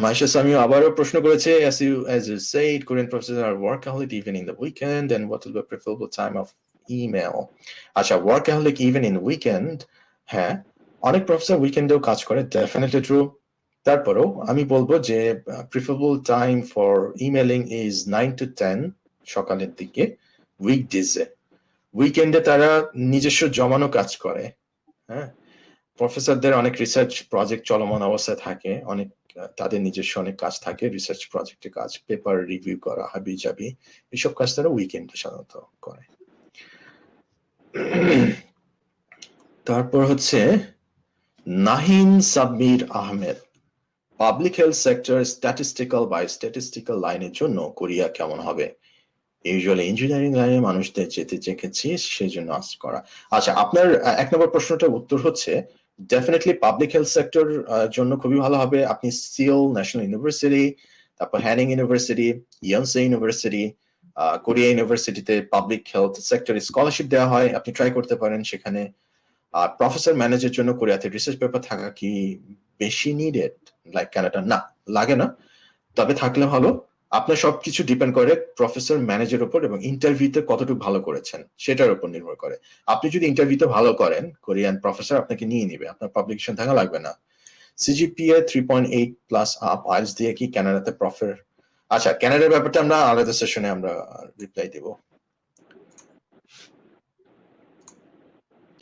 মাইশা সামিও আবারও প্রশ্ন করেছে, as you said, Korean professors are workaholic even in the weekend, and what will be preferable time of email? আচ্ছা, workaholic even in weekend, হ্যাঁ অনেক প্রফেসর উইকেন্ডেও কাজ করে, ডেফিনেটলি ট্রু। তারপরেও আমি বলবো যে preferable time for emailing is 9 to 10 সকালের দিকে উইকডেজে। উইকেন্ডে তারা নিজস্ব জমানো কাজ করে, হ্যাঁ প্রফেসরদের অনেক রিসার্চ প্রজেক্ট চলমান অবস্থায় থাকে, অনেক তাদের নিজস্ব অনেক কাজ থাকে, রিসার্চ প্রজেক্টের কাজ, পেপার রিভিউ করা, হাবি জাবি, এইসব কাজ তারা উইকেন্ডে সাধারণত করে। তারপর হচ্ছে Nahin Sabbir Ahmed, public health sector statistical বা স্ট্যাটিস্টিক্যাল লাইনের জন্য কোরিয়া কেমন হবে? ইউজুয়ালি ইঞ্জিনিয়ারিং লাইনে মানুষদের যেতে চেয়েছি, সেই জন্য আস্ক করা। আচ্ছা, আপনার 1 নম্বর প্রশ্নটার উত্তর হচ্ছে ডেফিনেটলি পাবলিক হেলথ সেক্টর জন্য খুবই ভালো হবে। আপনি সিওল ন্যাশনাল ইউনিভার্সিটি, তারপর হ্যানিং ইউনিভার্সিটি, ইয়নসে ইউনিভার্সিটি, কোরিয়া ইউনিভার্সিটিতে পাবলিক হেলথ সেক্টরে স্কলারশিপ দেওয়া হয়, আপনি ট্রাই করতে পারেন সেখানে। আর প্রফেসর ম্যানেজের জন্য কোরিয়াতে রিসার্চ পেপার থাকা কি বেশি নিডেড লাইক কানাডা? না, লাগে না। তবে থাকলে ভালো। আপনার সবকিছু ডিপেন্ড করে প্রফেসর ম্যানেজের উপর এবং ইন্টারভিউতে কতটুকু ভালো করেছেন সেটার উপর নির্ভর করে। আপনি যদি ইন্টারভিউতে ভালো করেন, কোরিয়ান প্রফেসর আপনাকে নিয়ে নিবে, আপনার পাবলিকেশন থাকা লাগবে না। সিজিপিএ 3.8 প্লাস আপ আইএলটিএস দিয়ে কি কানাডাতে প্রফেসর? আচ্ছা, কানাডার ব্যাপারটা আমরা আলাদা সেশনে আমরা রিপ্লাই দেব।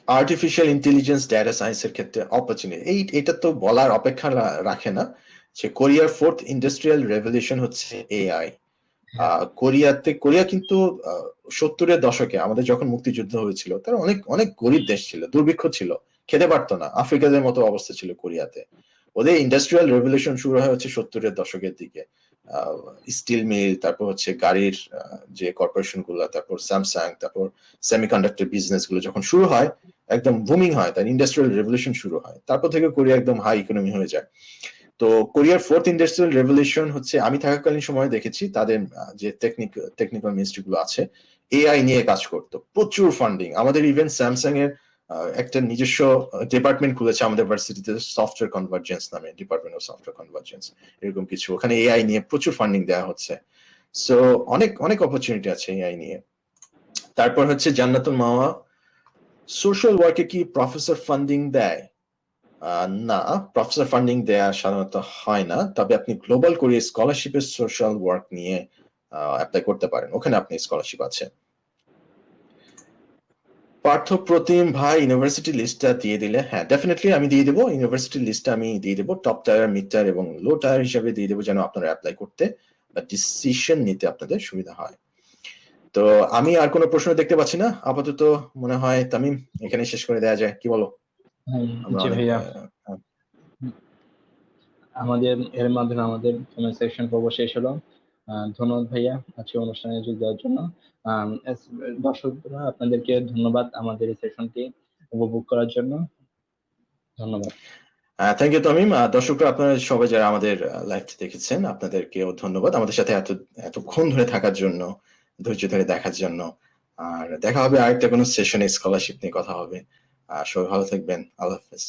আর্টিফিশিয়াল ইন্টেলিজেন্স ডেটা সায়েন্সের ক্ষেত্রে অপরচুনিটি, এটা তো বলার অপেক্ষা রাখে না যে কোরিয়ার 4th ইন্ডাস্ট্রিয়াল রেভলিউশন হচ্ছে এআই। কোরিয়া কিন্তু 70-এর দশকে আমাদের যখন মুক্তিযুদ্ধ হয়েছিল, তারা অনেক অনেক গরিব দেশ ছিল, দুর্ভিক্ষ ছিল, খেতে পারতো না, আফ্রিকাদের মতো অবস্থা ছিল কোরিয়াতে। ওদের ইন্ডাস্ট্রিয়াল রেভলিউশন শুরু হয় হচ্ছে 70-এর দশকের দিকে। স্টিল মিল, তারপর হচ্ছে গাড়ির যে কর্পোরেশন গুলো, তারপর স্যামসাং, তারপর সেমিকন্ডাক্টর বিজনেস গুলো যখন শুরু হয়, একদম বুমিং হয়, তার ইন্ডাস্ট্রিয়াল রেভলিউশন শুরু হয়, তারপর থেকে কোরিয়া একদম হাই ইকোনমি হয়ে যায়। তো কোরিয়ার 4th ইন্ডাস্ট্রিয়াল রেভলিউশন হচ্ছে, আমি থাকাকালীন সময় দেখেছি তাদের যে টেকনিক্যাল মিনিস্ট্রি গুলো আছে এআই নিয়ে কাজ করতো, প্রচুর ফান্ডিং। আমাদের ইভেন স্যামসাং এর একটা নিজস্ব ডিপার্টমেন্ট খুলেছে আমাদের ভার্সিটিতে, সফটওয়্যার কনভার্জেন্স নামে, ডিপার্টমেন্ট অফ সফটওয়্যার কনভার্জেন্স, এরকম কিছু। ওখানে এআই নিয়ে প্রচুর ফান্ডিং দেওয়া হচ্ছে। সো অনেক অনেক অপরচুনিটি আছে এআই নিয়ে। তারপর হচ্ছে জান্নাতুল মাওয়া, সোশ্যাল ওয়ার্কে কি প্রফেসর ফান্ডিং দেয়? না, প্রফেসর ফান্ডিং দেয়া সাধারণত হয় না। তবে আপনি গ্লোবাল কোরিয়া স্কলারশিপের সোশ্যাল ওয়ার্ক নিয়ে অ্যাপ্লাই করতে পারেন, ওখানে আপনি স্কলারশিপ আছে। পার্থ প্রতিম ভাই, ইউনিভার্সিটি লিস্টটা দিয়ে দিলে? হ্যাঁ, ডেফিনেটলি আমি দিয়ে দেবো। ইউনিভার্সিটি লিস্টটা আমি দিয়ে দেবো, টপ টায়ার, মিড টায়ার এবং লো টায়ার হিসেবে দিয়ে দেবো, যেন আপনারা অ্যাপ্লাই করতে বা ডিসিশন নিতে আপনাদের সুবিধা হয়। তো আমি আর কোনো প্রশ্ন দেখতে পাচ্ছি না আপাতত। মনে হয় তামিম, এখানে শেষ করে দেওয়া যায়, কি বলো? আমরা জি অনেক ভাইয়া, আমাদের এর মাধ্যমে আমাদের কমেন্ট সেকশন পর্ব শেষ হলো। ধন্যবাদ ভাইয়া আজকে অনুষ্ঠানে যোগ দেওয়ার জন্য। দর্শকরা আপনাদেরকে ধন্যবাদ আমাদের এই সেশনটি উপভোগ করার জন্য। ধন্যবাদ। Thank you Tamim. দর্শকরা, আপনারা সবাই যারা আমাদের লাইভটি দেখেছেন, আপনাদেরকেও ধন্যবাদ আমাদের সাথে এতক্ষণ ধরে থাকার জন্য, ধৈর্য ধরে দেখার জন্য। আর দেখা হবে আরেকটা কোনো সেশনে, স্কলারশিপ নিয়ে কথা হবে। সবাই ভালো থাকবেন, আল্লাহ হাফেজ।